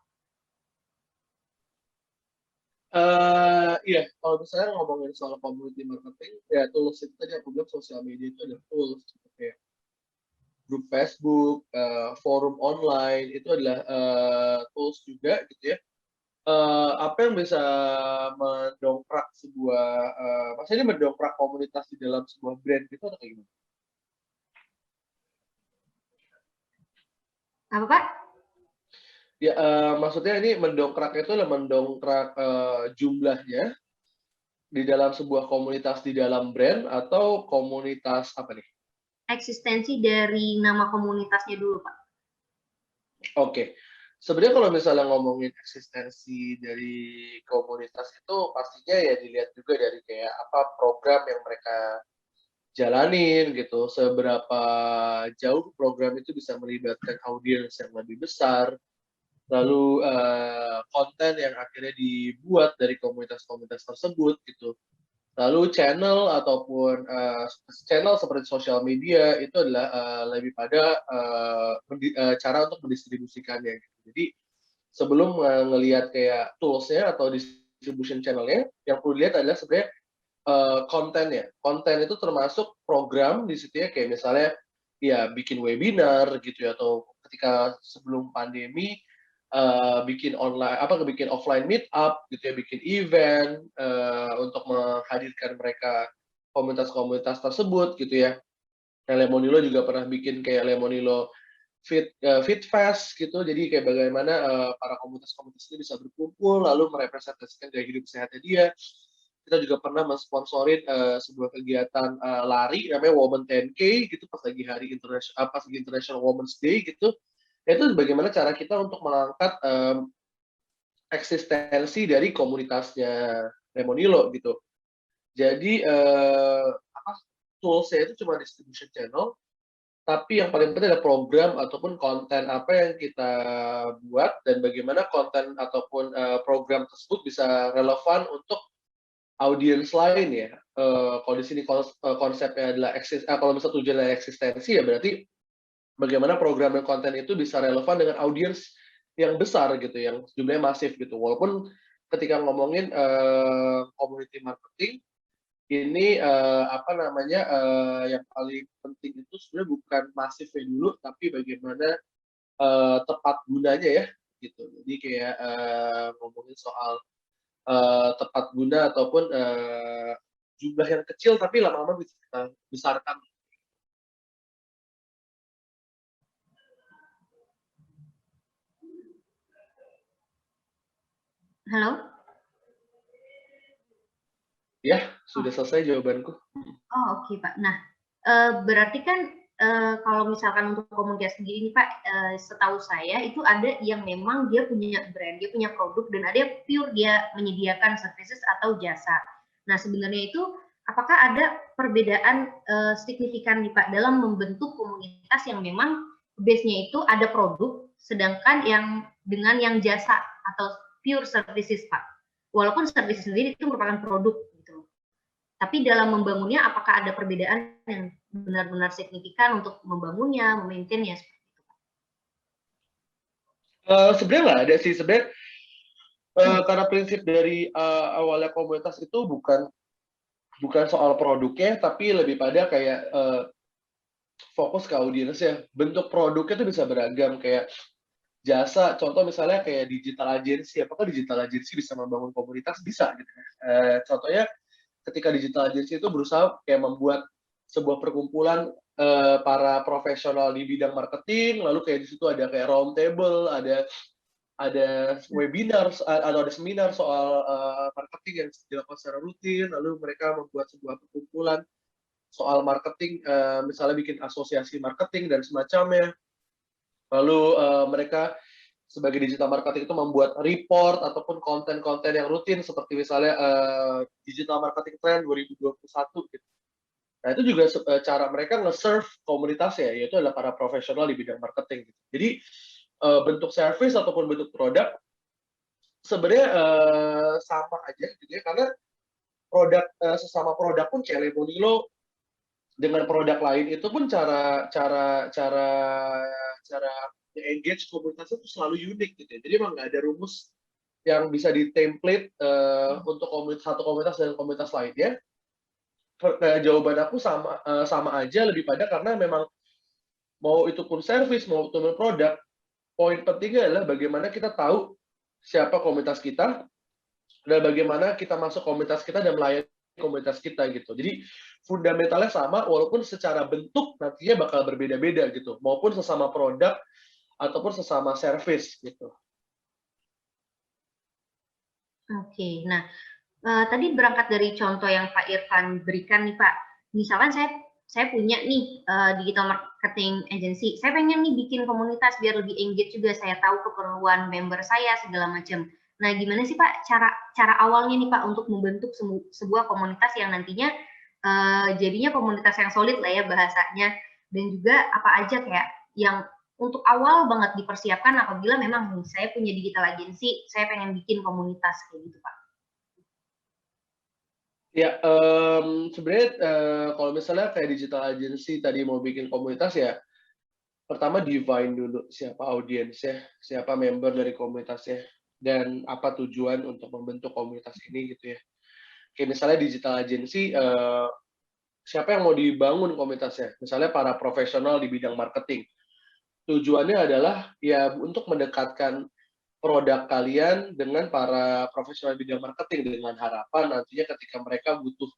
Iya, kalau misalnya ngomongin soal community marketing, ya tools itu tadi aku bilang sosial media itu ada tools gitu, kayak grup Facebook, forum online, itu adalah tools juga gitu ya. Apa yang bisa mendongkrak sebuah, maksudnya mendongkrak komunitas di dalam sebuah brand gitu atau kayak gimana? Apa Pak? Ya, maksudnya ini mendongkrak itu adalah mendongkrak jumlahnya di dalam sebuah komunitas di dalam brand atau komunitas apa nih? Eksistensi dari nama komunitasnya dulu Pak. Oke. Sebenarnya kalau misalnya ngomongin eksistensi dari komunitas itu pastinya ya dilihat juga dari kayak apa program yang mereka jalanin gitu, seberapa jauh program itu bisa melibatkan audiens yang lebih besar, lalu konten yang akhirnya dibuat dari komunitas-komunitas tersebut gitu. Lalu channel ataupun channel seperti sosial media itu adalah lebih pada cara untuk mendistribusikannya. Gitu. Jadi sebelum ngelihat kayak tools-nya atau distribution channel-nya, yang perlu dilihat adalah sebenarnya kontennya. Konten itu termasuk program di situ ya, kayak misalnya ya bikin webinar gitu ya, atau ketika sebelum pandemi bikin online bikin offline meet up gitu ya, bikin event untuk menghadirkan mereka komunitas-komunitas tersebut gitu ya. Nah, Lemonilo juga pernah bikin kayak Lemonilo Fit Fest gitu. Jadi kayak bagaimana para komunitas-komunitas ini bisa berkumpul lalu merepresentasikan gaya hidup sehatnya dia. Kita juga pernah mensponsorin sebuah kegiatan lari namanya Women 10K gitu pas lagi International Women's Day gitu. Itu bagaimana cara kita untuk mengangkat eksistensi dari komunitasnya Lemonilo gitu. Jadi tools-nya itu cuma distribution channel, tapi yang paling penting adalah program ataupun konten apa yang kita buat dan bagaimana konten ataupun program tersebut bisa relevan untuk audiens lain ya. Kalau di sini konsepnya adalah kalau misalnya tujuannya eksistensi ya berarti bagaimana program dan konten itu bisa relevan dengan audiens yang besar gitu, yang jumlahnya masif gitu. Walaupun ketika ngomongin community marketing, ini yang paling penting itu sebenarnya bukan masifnya dulu, tapi bagaimana tepat gunanya ya gitu. Jadi kayak ngomongin soal tepat guna ataupun jumlah yang kecil tapi lama-lama bisa kita besarkan. Halo? Ya, sudah selesai jawabanku. Oh, oke Pak. Nah, berarti kan kalau misalkan untuk komunitas sendiri nih Pak, setahu saya itu ada yang memang dia punya brand, dia punya produk, dan ada yang pure dia menyediakan services atau jasa. Nah, sebenarnya itu apakah ada perbedaan signifikan nih Pak dalam membentuk komunitas yang memang base-nya itu ada produk, sedangkan yang dengan yang jasa atau pure services Pak? Walaupun services sendiri itu merupakan produk gitu. Tapi dalam membangunnya apakah ada perbedaan yang benar-benar signifikan untuk membangunnya, memaintain-nya seperti itu, Pak? Sebenarnya nggak ada sih, sebenarnya karena prinsip dari awalnya komunitas itu bukan soal produknya, tapi lebih pada kayak fokus ke audiensnya. Bentuk produknya itu bisa beragam, kayak jasa, contoh misalnya kayak digital agency. Apakah digital agency bisa membangun komunitas? Bisa gitu. Contohnya ketika digital agency itu berusaha kayak membuat sebuah perkumpulan para profesional di bidang marketing, lalu kayak di situ ada kayak round table, ada webinar atau ada seminar soal marketing yang dilakukan secara rutin, lalu mereka membuat sebuah perkumpulan soal marketing, misalnya bikin asosiasi marketing dan semacamnya. Lalu mereka sebagai digital marketing itu membuat report ataupun konten-konten yang rutin seperti misalnya digital marketing trend 2021 gitu. Nah, itu juga cara mereka nge-serve komunitasnya, yaitu adalah para profesional di bidang marketing gitu. Jadi bentuk service ataupun bentuk produk sebenarnya sama aja gitu ya, karena sesama produk pun kayak Lemonilo dengan produk lain itu pun cara engage komunitas itu selalu unik gitu ya. Jadi emang nggak ada rumus yang bisa di-template untuk satu komunitas dan komunitas lainnya. Jawaban aku sama aja lebih pada karena memang mau itu pun service, mau itu pun produk, poin pentingnya adalah bagaimana kita tahu siapa komunitas kita, dan bagaimana kita masuk komunitas kita dan melayani komunitas kita gitu. Jadi fundamentalnya sama, walaupun secara bentuk nantinya bakal berbeda-beda gitu, maupun sesama produk ataupun sesama service gitu. Oke, nah tadi berangkat dari contoh yang Pak Irfan berikan nih Pak, misalkan saya punya nih digital marketing agency, saya pengen nih bikin komunitas biar lebih engage juga, saya tahu keperluan member saya segala macam. Nah, gimana sih Pak cara awalnya nih Pak untuk membentuk sebuah komunitas yang nantinya jadinya komunitas yang solid lah ya bahasanya, dan juga apa aja kayak yang untuk awal banget dipersiapkan apabila memang saya punya digital agency, saya pengen bikin komunitas kayak gitu Pak. Ya, sebenarnya kalau misalnya kayak digital agency tadi mau bikin komunitas ya, pertama define dulu siapa audiensnya, siapa member dari komunitasnya, dan apa tujuan untuk membentuk komunitas ini gitu ya. Kayak misalnya digital agency, siapa yang mau dibangun komunitasnya? Misalnya para profesional di bidang marketing. Tujuannya adalah ya untuk mendekatkan produk kalian dengan para profesional bidang marketing dengan harapan nantinya ketika mereka butuh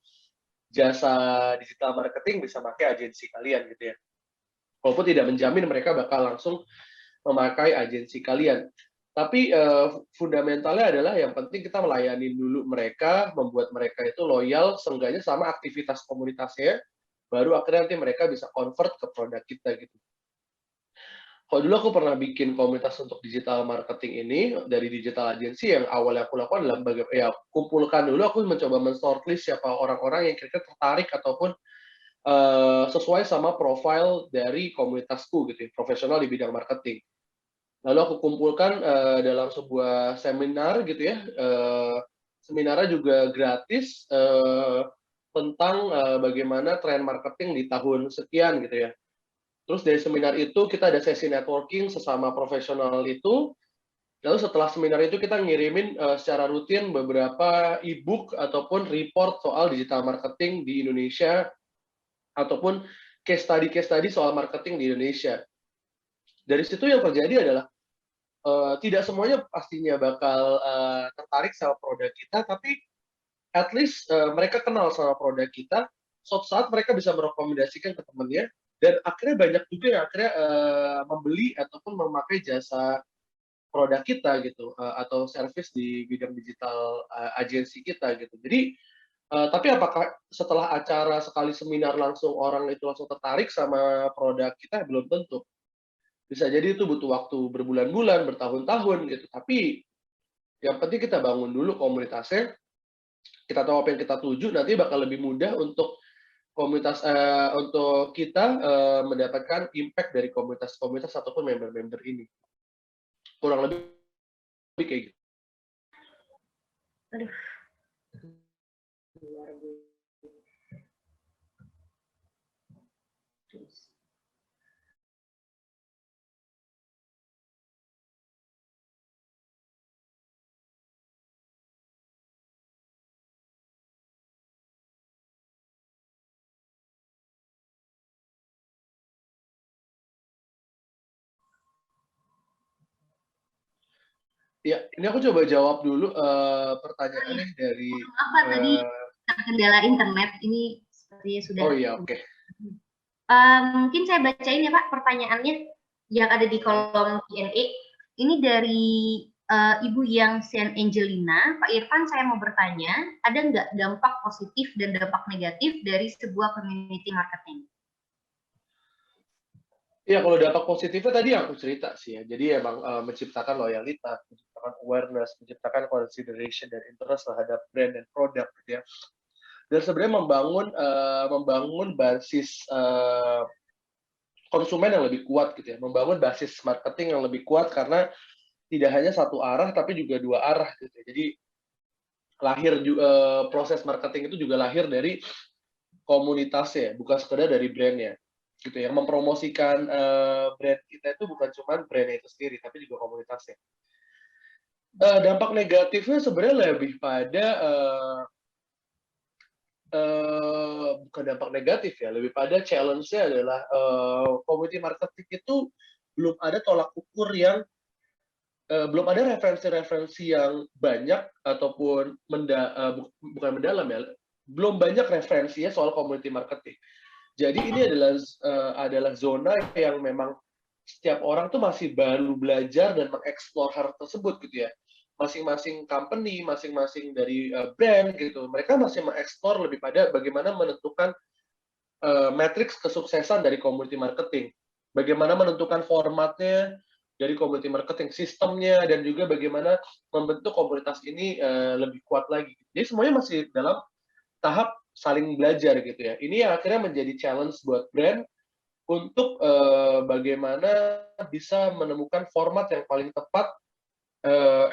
jasa digital marketing bisa pakai agensi kalian gitu ya. Walaupun tidak menjamin mereka bakal langsung memakai agensi kalian. Tapi fundamentalnya adalah yang penting kita melayani dulu mereka, membuat mereka itu loyal, seenggaknya sama aktivitas komunitasnya, baru akhirnya nanti mereka bisa convert ke produk kita gitu. Kalau dulu aku pernah bikin komunitas untuk digital marketing ini dari digital agency yang awalnya aku lakukan adalah ya kumpulkan dulu, aku mencoba men-shortlist siapa orang-orang yang kira-kira tertarik ataupun sesuai sama profil dari komunitasku gitu ya, profesional di bidang marketing. Lalu aku kumpulkan dalam sebuah seminar gitu ya, seminarnya juga gratis tentang bagaimana tren marketing di tahun sekian gitu ya. Terus dari seminar itu kita ada sesi networking sesama profesional itu. Lalu setelah seminar itu kita ngirimin secara rutin beberapa e-book ataupun report soal digital marketing di Indonesia ataupun case study soal marketing di Indonesia. Dari situ yang terjadi adalah tidak semuanya pastinya bakal tertarik sama produk kita, tapi at least mereka kenal sama produk kita. Suatu saat mereka bisa merekomendasikan ke temannya, dan akhirnya banyak juga yang akhirnya membeli ataupun memakai jasa produk kita gitu, atau service di bidang digital agency kita gitu. Jadi tapi apakah setelah acara sekali seminar langsung orang itu langsung tertarik sama produk kita? Belum tentu. Bisa jadi itu butuh waktu berbulan-bulan, bertahun-tahun gitu. Tapi yang penting kita bangun dulu komunitasnya, kita tahu apa yang kita tuju, nanti bakal lebih mudah untuk komunitas untuk kita mendapatkan impact dari komunitas-komunitas ataupun member-member ini. Kurang lebih kayak gitu. Aduh. Ya, ini aku coba jawab dulu pertanyaannya dari. Maaf Pak, tadi kendala internet ini sepertinya sudah. Oh iya, oke. Mungkin saya bacain ya Pak pertanyaannya yang ada di kolom Q&A. Ini dari Ibu yang Sian Angelina. Pak Irfan, saya mau bertanya, ada nggak dampak positif dan dampak negatif dari sebuah community marketing? Ya, kalau dampak positifnya tadi yang aku cerita sih ya. Jadi emang menciptakan loyalitas, menciptakan awareness, menciptakan consideration dan interest terhadap brand dan produk gitu ya. Dan sebenarnya membangun basis konsumen yang lebih kuat gitu ya. Membangun basis marketing yang lebih kuat karena tidak hanya satu arah tapi juga dua arah gitu ya. Jadi proses marketing itu juga lahir dari komunitasnya, bukan sekedar dari brandnya gitu ya. Mempromosikan brand kita itu bukan cuma brandnya itu sendiri tapi juga komunitasnya. Dampak negatifnya sebenarnya lebih pada bukan dampak negatif ya, lebih pada challenge-nya adalah community marketing itu belum ada tolak ukur yang belum ada referensi-referensi yang banyak ataupun bukan mendalam ya, belum banyak referensinya soal community marketing. Jadi ini adalah zona yang memang setiap orang tuh masih baru belajar dan mengeksplor hal tersebut gitu ya. Masing-masing company, masing-masing dari brand gitu, mereka masih mengeksplor lebih pada bagaimana menentukan matriks kesuksesan dari community marketing. Bagaimana menentukan formatnya dari community marketing, sistemnya, dan juga bagaimana membentuk komunitas ini lebih kuat lagi. Jadi semuanya masih dalam tahap saling belajar gitu ya. Ini yang akhirnya menjadi challenge buat brand untuk bagaimana bisa menemukan format yang paling tepat,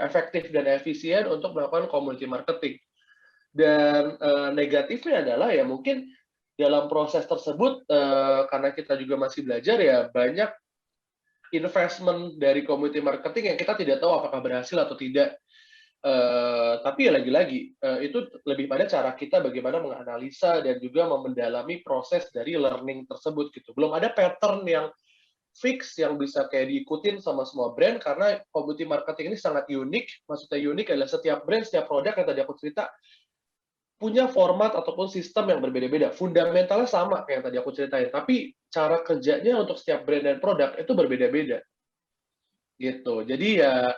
efektif dan efisien untuk melakukan community marketing. Dan negatifnya adalah ya mungkin dalam proses tersebut karena kita juga masih belajar ya banyak investment dari community marketing yang kita tidak tahu apakah berhasil atau tidak. Tapi ya lagi-lagi itu lebih pada cara kita bagaimana menganalisa dan juga mendalami proses dari learning tersebut gitu. Belum ada pattern yang fix yang bisa kayak diikutin sama semua brand karena community marketing ini sangat unik. Maksudnya unik adalah setiap brand, setiap produk yang tadi aku cerita punya format ataupun sistem yang berbeda-beda. Fundamentalnya sama kayak yang tadi aku ceritain, tapi cara kerjanya untuk setiap brand dan produk itu berbeda-beda gitu. Jadi ya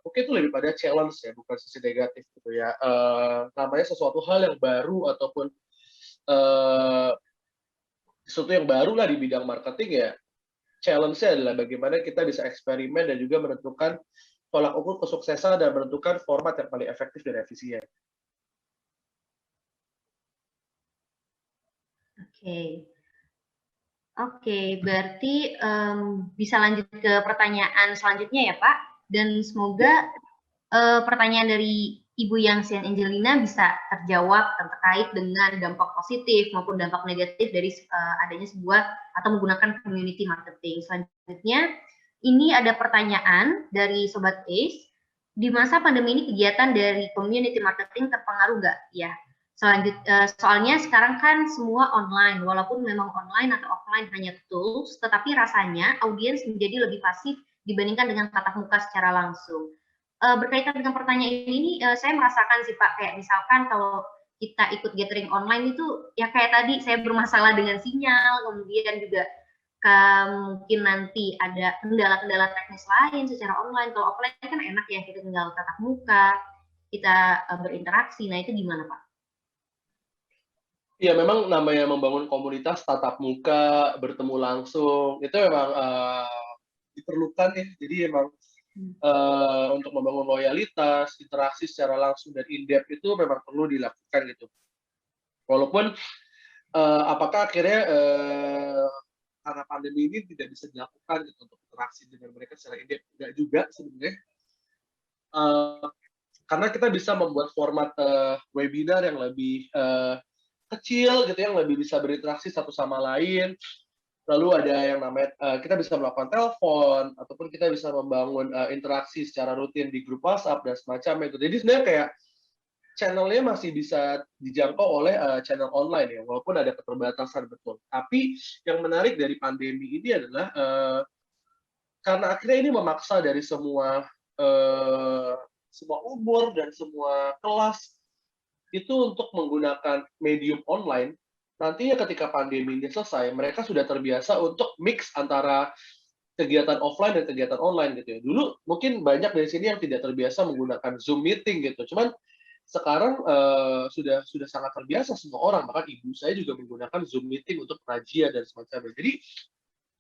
mungkin itu lebih pada challenge ya, bukan sisi negatif gitu ya. Namanya sesuatu hal yang baru ataupun uh, sesuatu yang baru lah di bidang marketing ya. Challenge-nya adalah bagaimana kita bisa eksperimen dan juga menentukan tolak ukur kesuksesan dan menentukan format yang paling efektif dan efisien. Oke. Oke, berarti bisa lanjut ke pertanyaan selanjutnya ya Pak. Dan semoga pertanyaan dari Ibu Yangsian Angelina bisa terjawab terkait dengan dampak positif maupun dampak negatif dari adanya sebuah atau menggunakan community marketing. Selanjutnya, ini ada pertanyaan dari Sobat Ace. Di masa pandemi ini kegiatan dari community marketing terpengaruh nggak? Ya, soalnya sekarang kan semua online, walaupun memang online atau offline hanya tools, tetapi rasanya audiens menjadi lebih pasif dibandingkan dengan tatap muka secara langsung. Berkaitan dengan pertanyaan ini, saya merasakan sih Pak, kayak misalkan kalau kita ikut gathering online itu, ya kayak tadi saya bermasalah dengan sinyal, kemudian juga mungkin nanti ada kendala-kendala teknis lain secara online. Kalau offline kan enak ya, kita tinggal tatap muka, kita berinteraksi. Nah itu gimana Pak? Ya memang namanya membangun komunitas tatap muka, bertemu langsung, itu memang diperlukan ya. Jadi emang untuk membangun loyalitas, interaksi secara langsung dan in-depth itu memang perlu dilakukan gitu. Walaupun apakah akhirnya karena pandemi ini tidak bisa dilakukan gitu untuk interaksi dengan mereka secara in-depth, enggak juga sebenarnya. Karena kita bisa membuat format webinar yang lebih kecil gitu, yang lebih bisa berinteraksi satu sama lain. Lalu ada yang namanya kita bisa melakukan telepon ataupun kita bisa membangun interaksi secara rutin di grup WhatsApp dan semacamnya itu. Jadi sebenarnya kayak channelnya masih bisa dijangkau oleh channel online ya, walaupun ada keterbatasan betul. Tapi yang menarik dari pandemi ini adalah karena akhirnya ini memaksa dari semua umur dan semua kelas itu untuk menggunakan medium online. Nantinya ketika pandemi ini selesai, mereka sudah terbiasa untuk mix antara kegiatan offline dan kegiatan online gitu ya. Dulu mungkin banyak dari sini yang tidak terbiasa menggunakan Zoom meeting gitu. Cuman sekarang sudah sangat terbiasa semua orang, bahkan ibu saya juga menggunakan Zoom meeting untuk pengajian dan semacamnya. Jadi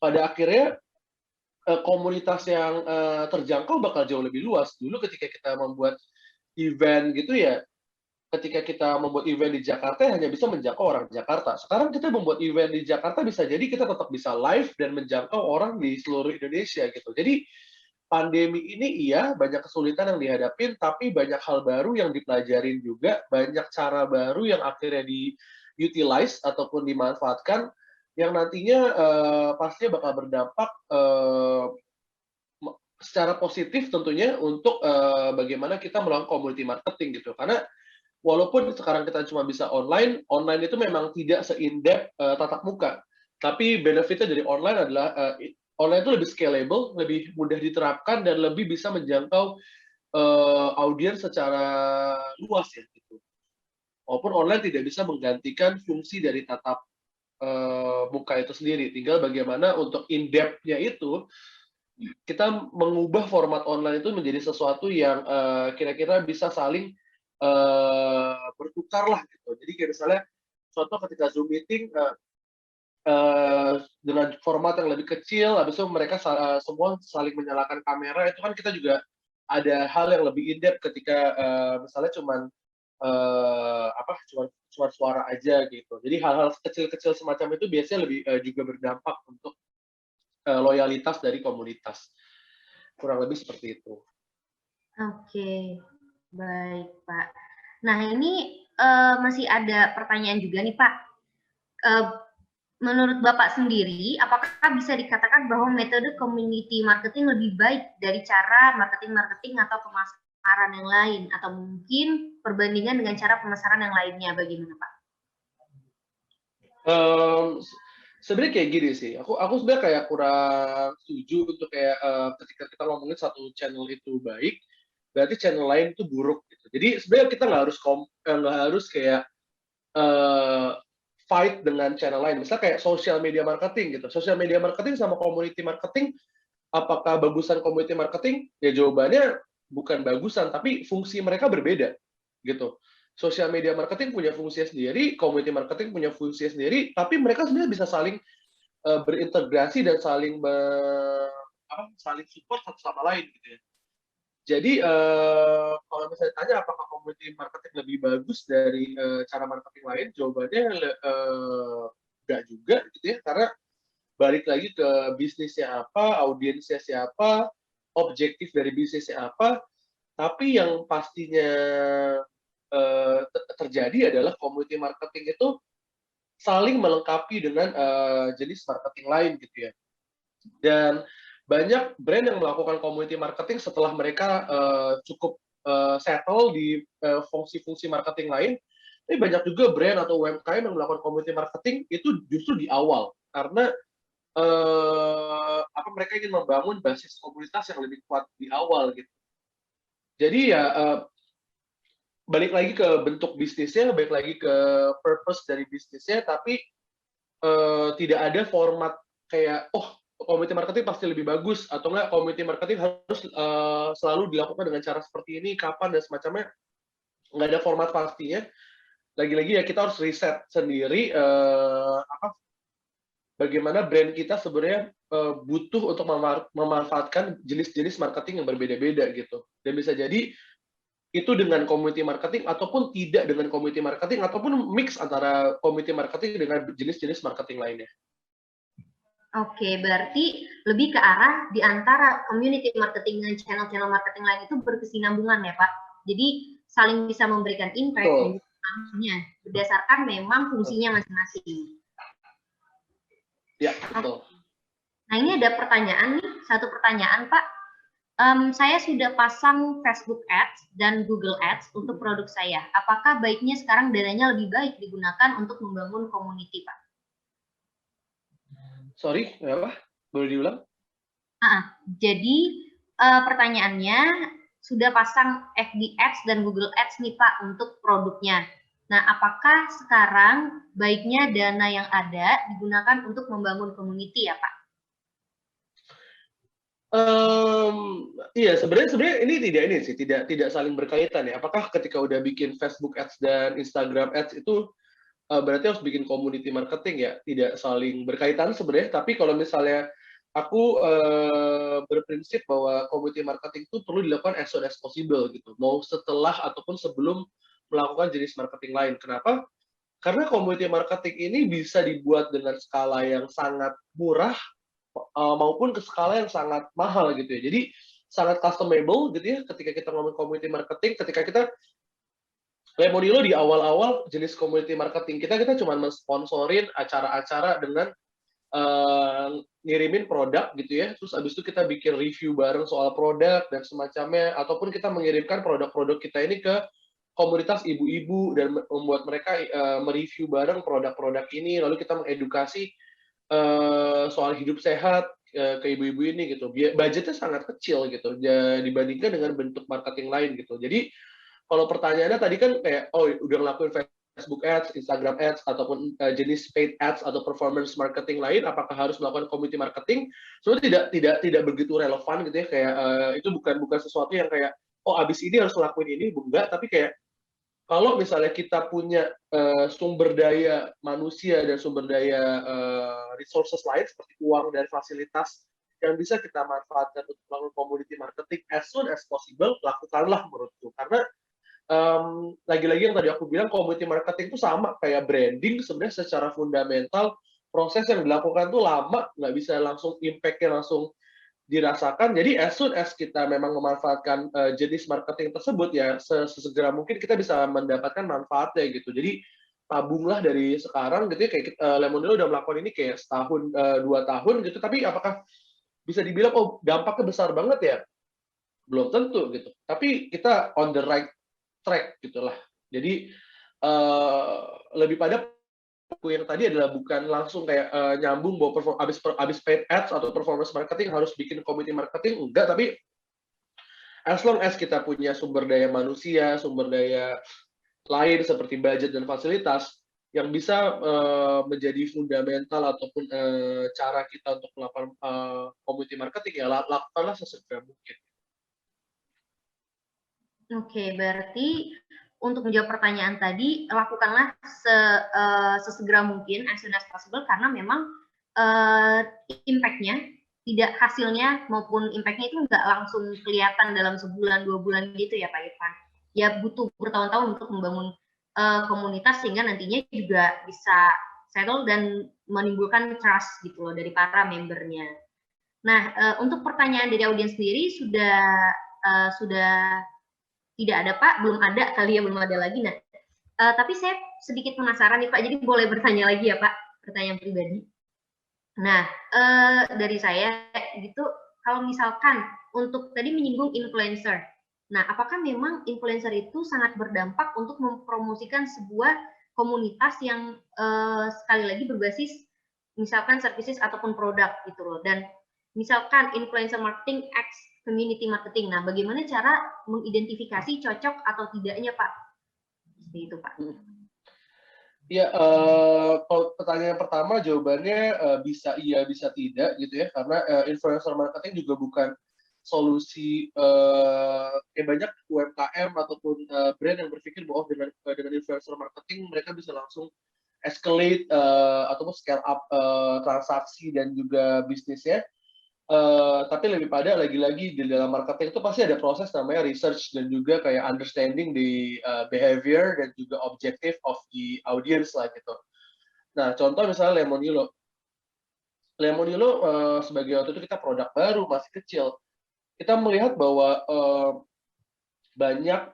pada akhirnya komunitas yang terjangkau bakal jauh lebih luas. Dulu ketika kita membuat event gitu ya, ketika kita membuat event di Jakarta hanya bisa menjangkau orang Jakarta. Sekarang kita membuat event di Jakarta bisa jadi kita tetap bisa live dan menjangkau orang di seluruh Indonesia gitu. Jadi pandemi ini iya banyak kesulitan yang dihadapin, tapi banyak hal baru yang dipelajarin juga, banyak cara baru yang akhirnya di-utilize ataupun dimanfaatkan yang nantinya pastinya bakal berdampak secara positif tentunya untuk bagaimana kita melakukan community marketing gitu. Karena walaupun sekarang kita cuma bisa online, online itu memang tidak se-in-depth tatap muka. Tapi benefitnya dari online adalah online itu lebih scalable, lebih mudah diterapkan dan lebih bisa menjangkau audiens secara luas ya gitu. Walaupun online tidak bisa menggantikan fungsi dari tatap muka itu sendiri. Tinggal bagaimana untuk in-depth-nya itu kita mengubah format online itu menjadi sesuatu yang kira-kira bisa saling bertukar lah gitu. Jadi kayak misalnya contoh ketika Zoom meeting dengan format yang lebih kecil, habis itu mereka semua saling menyalakan kamera, itu kan kita juga ada hal yang lebih in-depth ketika misalnya cuman cuma suara aja gitu. Jadi hal-hal kecil-kecil semacam itu biasanya lebih juga berdampak untuk loyalitas dari komunitas. Kurang lebih seperti itu. Oke, baik Pak. Nah ini masih ada pertanyaan juga nih Pak. Menurut Bapak sendiri, apakah bisa dikatakan bahwa metode community marketing lebih baik dari cara marketing atau pemasaran yang lain, atau mungkin perbandingan dengan cara pemasaran yang lainnya, bagaimana Pak? Sebenarnya kayak gini sih, aku sebenarnya kayak kurang setuju untuk kayak ketika kita ngomongin satu channel itu baik, berarti channel lain itu buruk gitu. Jadi sebenarnya kita nggak harus kayak fight dengan channel lain. Misalnya kayak social media marketing gitu. Social media marketing sama community marketing, apakah bagusan community marketing? Ya jawabannya bukan bagusan, tapi fungsi mereka berbeda gitu. Social media marketing punya fungsi sendiri, community marketing punya fungsi sendiri, tapi mereka sebenarnya bisa saling berintegrasi dan saling support satu sama lain gitu ya. Jadi kalau misalnya tanya apakah community marketing lebih bagus dari cara marketing lain, jawabannya enggak juga gitu ya, karena balik lagi ke bisnisnya apa, audiensnya siapa, objektif dari bisnisnya apa, tapi yang pastinya terjadi adalah community marketing itu saling melengkapi dengan jenis marketing lain gitu ya. Dan banyak brand yang melakukan community marketing setelah mereka cukup settle di fungsi-fungsi marketing lain. Tapi banyak juga brand atau UMKM yang melakukan community marketing itu justru di awal, karena mereka ingin membangun basis komunitas yang lebih kuat di awal gitu. Jadi ya balik lagi ke bentuk bisnisnya, balik lagi ke purpose dari bisnisnya, tapi tidak ada format kayak community marketing pasti lebih bagus atau enggak community marketing harus selalu dilakukan dengan cara seperti ini, kapan dan semacamnya. Nggak ada format pastinya. Lagi-lagi ya kita harus riset sendiri bagaimana brand kita sebenarnya butuh untuk memanfaatkan jenis-jenis marketing yang berbeda-beda gitu. Dan bisa jadi itu dengan community marketing ataupun tidak dengan community marketing ataupun mix antara community marketing dengan jenis-jenis marketing lainnya. Oke, berarti lebih ke arah di antara community marketing dan channel-channel marketing lain itu berkesinambungan ya Pak. Jadi saling bisa memberikan impact dan berdasarkan memang fungsinya masing-masing. Ya, betul. Nah ini ada pertanyaan nih, satu pertanyaan Pak. Saya sudah pasang Facebook Ads dan Google Ads untuk produk saya. Apakah baiknya sekarang dananya lebih baik digunakan untuk membangun community Pak? Sorry, apa? Boleh diulang? Jadi pertanyaannya, sudah pasang FB Ads dan Google Ads nih Pak untuk produknya. Nah, apakah sekarang baiknya dana yang ada digunakan untuk membangun community ya Pak? Iya, sebenarnya ini tidak saling berkaitan ya. Apakah ketika udah bikin Facebook Ads dan Instagram Ads itu berarti harus bikin community marketing ya? Tidak saling berkaitan sebenarnya. Tapi kalau misalnya aku berprinsip bahwa community marketing itu perlu dilakukan as soon as possible gitu. Mau setelah ataupun sebelum melakukan jenis marketing lain. Kenapa? Karena community marketing ini bisa dibuat dengan skala yang sangat murah maupun ke skala yang sangat mahal gitu ya. Jadi sangat customable gitu ya ketika kita ngomong community marketing, ketika kita Lemonilo di awal-awal jenis community marketing kita cuma mensponsorin acara-acara dengan ngirimin produk gitu ya, terus abis itu kita bikin review bareng soal produk dan semacamnya, ataupun kita mengirimkan produk-produk kita ini ke komunitas ibu-ibu dan membuat mereka mereview bareng produk-produk ini, lalu kita mengedukasi soal hidup sehat ke ibu-ibu ini gitu. Budgetnya sangat kecil gitu dibandingkan dengan bentuk marketing lain gitu. Jadi kalau pertanyaannya tadi kan kayak udah ngelakuin Facebook Ads, Instagram Ads, ataupun jenis paid ads atau performance marketing lain, apakah harus melakukan community marketing? Sebenarnya tidak begitu relevan gitu ya, kayak itu bukan sesuatu yang kayak abis ini harus ngelakuin ini, enggak, tapi kayak kalau misalnya kita punya sumber daya manusia dan sumber daya resources lain seperti uang dan fasilitas yang bisa kita manfaatkan untuk melakukan community marketing as soon as possible, lakukanlah menurutku. Karena lagi-lagi yang tadi aku bilang, community marketing itu sama kayak branding, sebenarnya secara fundamental proses yang dilakukan tuh lama, nggak bisa langsung impact-nya langsung dirasakan. Jadi as soon as kita memang memanfaatkan jenis marketing tersebut, ya sesegera mungkin kita bisa mendapatkan manfaatnya gitu. Jadi tabunglah dari sekarang gitu ya, kayak Lemonilo udah melakukan ini kayak setahun 2 tahun gitu, tapi apakah bisa dibilang dampaknya besar banget ya? Belum tentu gitu. Tapi kita on the right track gitulah. Jadi lebih pada aku yang tadi adalah bukan langsung kayak nyambung bahwa abis paid ads atau performance marketing harus bikin community marketing, enggak, tapi as long as kita punya sumber daya manusia, sumber daya lain seperti budget dan fasilitas yang bisa menjadi fundamental ataupun cara kita untuk melakukan community marketing, ya lakukanlah sesegera mungkin. Oke, berarti untuk menjawab pertanyaan tadi, lakukanlah sesegera mungkin, as soon as possible, karena memang impact-nya, tidak hasilnya maupun impact-nya itu nggak langsung kelihatan dalam sebulan, 2 bulan gitu ya Pak Irfan. Ya butuh bertahun-tahun untuk membangun komunitas sehingga nantinya juga bisa settle dan menimbulkan trust gitu loh dari para membernya. Nah, untuk pertanyaan dari audiens sendiri sudah tidak ada Pak, belum ada kali ya, belum ada lagi. Nah, tapi saya sedikit penasaran nih Pak, jadi boleh bertanya lagi ya Pak, pertanyaan pribadi. Nah, dari saya gitu, kalau misalkan untuk tadi menyinggung influencer, nah apakah memang influencer itu sangat berdampak untuk mempromosikan sebuah komunitas yang sekali lagi berbasis misalkan services ataupun produk gitu loh, dan misalkan influencer marketing X community marketing. Nah, bagaimana cara mengidentifikasi cocok atau tidaknya, Pak? Seperti itu, Pak. Ya, kalau pertanyaan pertama jawabannya bisa iya, bisa tidak gitu ya, karena influencer marketing juga bukan solusi banyak UMKM ataupun brand yang berpikir bahwa dengan influencer marketing mereka bisa langsung escalate ataupun scale up transaksi dan juga bisnisnya. Tapi lebih pada lagi-lagi di dalam marketing itu pasti ada proses namanya research dan juga kayak understanding di behavior dan juga objective of the audience lah gitu. Nah, contoh misalnya Lemonilo. Lemonilo sebagai waktu itu kita produk baru, masih kecil. Kita melihat bahwa banyak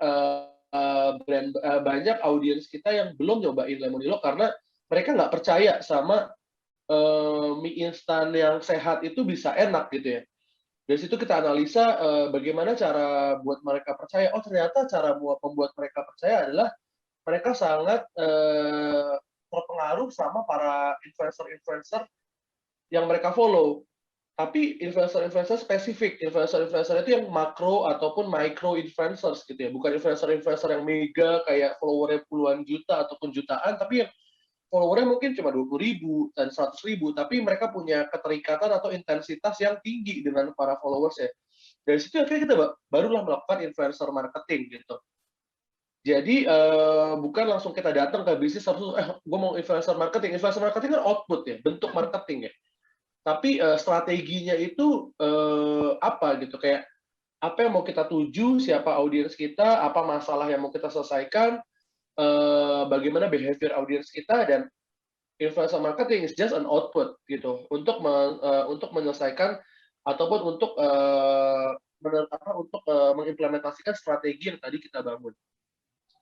audiens kita yang belum nyobain Lemonilo karena mereka nggak percaya sama mie instan yang sehat itu bisa enak gitu ya. Dari situ kita analisa bagaimana cara buat mereka percaya. Oh, ternyata cara membuat mereka percaya adalah mereka sangat terpengaruh sama para influencer-influencer yang mereka follow. Tapi influencer-influencer spesifik, influencer-influencer itu yang makro ataupun micro influencers gitu ya. Bukan influencer-influencer yang mega kayak followernya puluhan juta ataupun jutaan, tapi yang followernya mungkin cuma 20.000 dan 100.000, tapi mereka punya keterikatan atau intensitas yang tinggi dengan para followers ya. Dari situ akhirnya kita barulah melakukan influencer marketing gitu. Jadi bukan langsung kita datang ke bisnis langsung, gue mau influencer marketing. Influencer marketing kan output ya, bentuk marketing ya. Tapi strateginya itu apa gitu, kayak apa yang mau kita tuju, siapa audiens kita, apa masalah yang mau kita selesaikan, bagaimana behavior audiens kita, dan influencer marketing is just an output gitu untuk menyelesaikan ataupun untuk mengimplementasikan strategi yang tadi kita bangun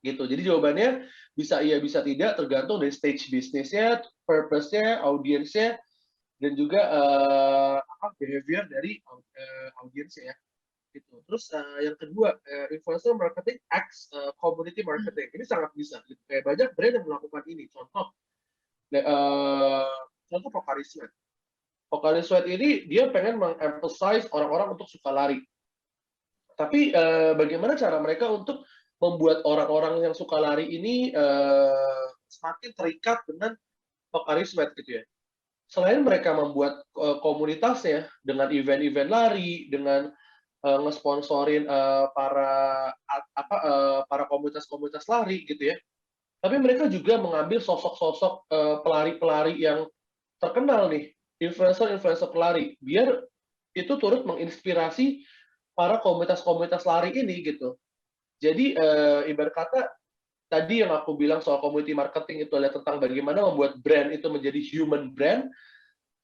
gitu. Jadi jawabannya bisa iya bisa tidak, tergantung dari stage bisnisnya, purpose-nya, audiensnya, dan juga behavior dari audiensnya ya. gitu. Terus yang kedua, influencer marketing X community marketing. Ini sangat bisa. Gitu. Kayak banyak brand yang melakukan ini. Contoh Pocari Sweat. Pocari Sweat ini dia pengen meng-emphasize orang-orang untuk suka lari. Tapi bagaimana cara mereka untuk membuat orang-orang yang suka lari ini semakin terikat dengan Pocari Sweat gitu ya. Selain mereka membuat komunitasnya dengan event-event lari, dengan ngesponsorin para komunitas-komunitas lari gitu ya. Tapi mereka juga mengambil sosok-sosok pelari-pelari yang terkenal nih, influencer-influencer pelari, biar itu turut menginspirasi para komunitas-komunitas lari ini gitu. Jadi ibarat kata tadi yang aku bilang soal community marketing itu adalah tentang bagaimana membuat brand itu menjadi human brand.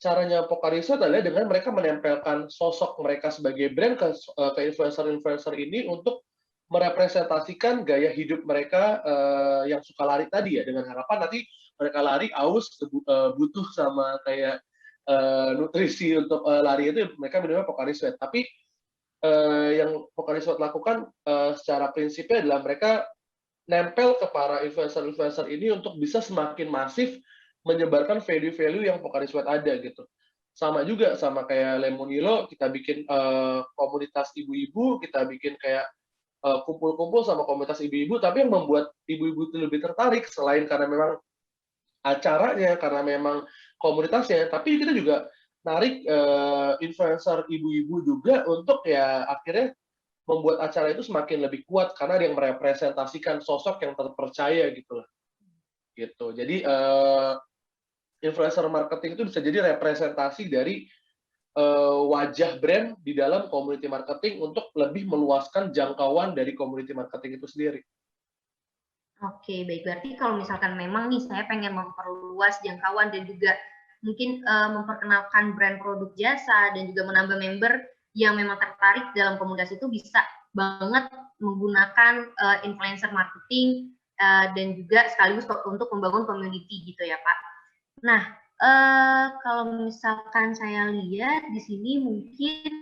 Caranya Pocari Sweat adalah dengan mereka menempelkan sosok mereka sebagai brand ke influencer-influencer ini untuk merepresentasikan gaya hidup mereka yang suka lari tadi ya, dengan harapan nanti mereka lari aus butuh sama kayak nutrisi untuk lari itu mereka minumnya Pocari Sweat. Tapi yang Pocari Sweat lakukan secara prinsipnya adalah mereka nempel ke para influencer-influencer ini untuk bisa semakin masif menyebarkan value-value yang Pocari Sweat ada gitu. Sama juga sama kayak Lemonilo, kita bikin komunitas ibu-ibu, kita bikin kayak kumpul-kumpul sama komunitas ibu-ibu, tapi yang membuat ibu-ibu itu lebih tertarik selain karena memang acaranya, karena memang komunitasnya, tapi kita juga narik influencer ibu-ibu juga untuk ya akhirnya membuat acara itu semakin lebih kuat karena dia yang merepresentasikan sosok yang terpercaya gitu lah. Gitu. Jadi influencer marketing itu bisa jadi representasi dari wajah brand di dalam community marketing untuk lebih meluaskan jangkauan dari community marketing itu sendiri. Oke, baik. Berarti kalau misalkan memang nih saya pengen memperluas jangkauan dan juga mungkin memperkenalkan brand produk jasa dan juga menambah member yang memang tertarik dalam komunitas itu bisa banget menggunakan influencer marketing dan juga sekaligus untuk membangun community gitu ya Pak. Nah, kalau misalkan saya lihat di sini mungkin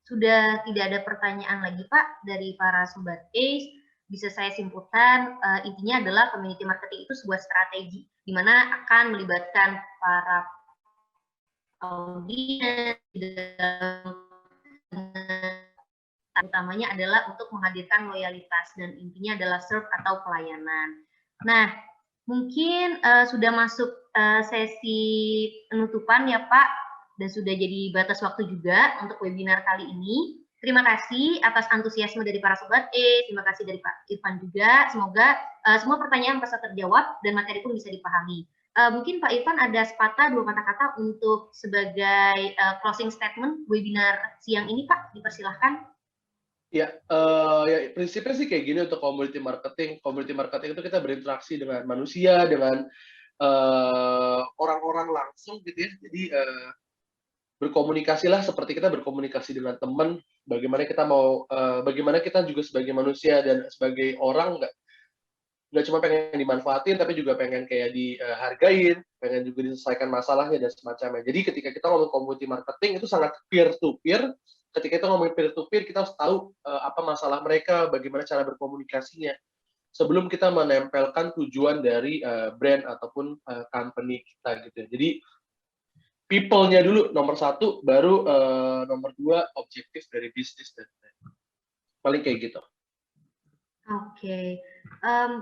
sudah tidak ada pertanyaan lagi Pak dari para Sobat ACE. Bisa saya simpulkan intinya adalah community marketing itu sebuah strategi di mana akan melibatkan para audiens utamanya adalah untuk menghadirkan loyalitas dan intinya adalah serve atau pelayanan. Nah, mungkin sudah masuk sesi penutupan ya Pak dan sudah jadi batas waktu juga untuk webinar kali ini. Terima kasih atas antusiasme dari para sobat terima kasih dari Pak Irfan juga. Semoga semua pertanyaan bisa terjawab dan materi pun bisa dipahami. Mungkin Pak Irfan ada sepatah dua kata-kata untuk sebagai closing statement webinar siang ini Pak, dipersilahkan. Ya, prinsipnya sih kayak gini untuk community marketing. Community marketing itu kita berinteraksi dengan manusia, dengan orang-orang langsung gitu ya. Jadi berkomunikasilah seperti kita berkomunikasi dengan teman. Bagaimana kita juga sebagai manusia dan sebagai orang nggak cuma pengen dimanfaatin, tapi juga pengen kayak dihargain, pengen juga diselesaikan masalahnya dan semacamnya. Jadi ketika kita ngomong community marketing itu sangat peer to peer. Ketika kita ngomongin peer to peer, kita harus tahu apa masalah mereka, bagaimana cara berkomunikasinya sebelum kita menempelkan tujuan dari brand ataupun company kita gitu ya. Jadi people-nya dulu nomor satu, baru nomor dua objektif dari bisnis dan paling kayak gitu. Oke,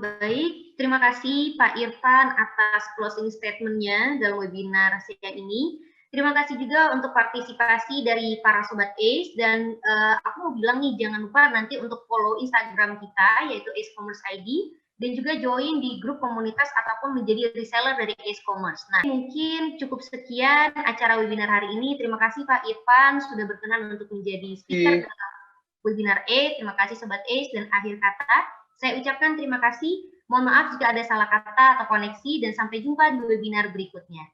baik. Terima kasih Pak Irfan atas closing statement-nya dalam webinar siang ini. Terima kasih juga untuk partisipasi dari para Sobat ACE dan aku mau bilang nih jangan lupa nanti untuk follow Instagram kita yaitu ACE Commerce ID dan juga join di grup komunitas ataupun menjadi reseller dari ACE Commerce. Nah, mungkin cukup sekian acara webinar hari ini. Terima kasih Pak Irfan sudah berkenan untuk menjadi speaker dalam webinar ACE. Terima kasih Sobat ACE dan akhir kata saya ucapkan terima kasih. Mohon maaf jika ada salah kata atau koneksi dan sampai jumpa di webinar berikutnya.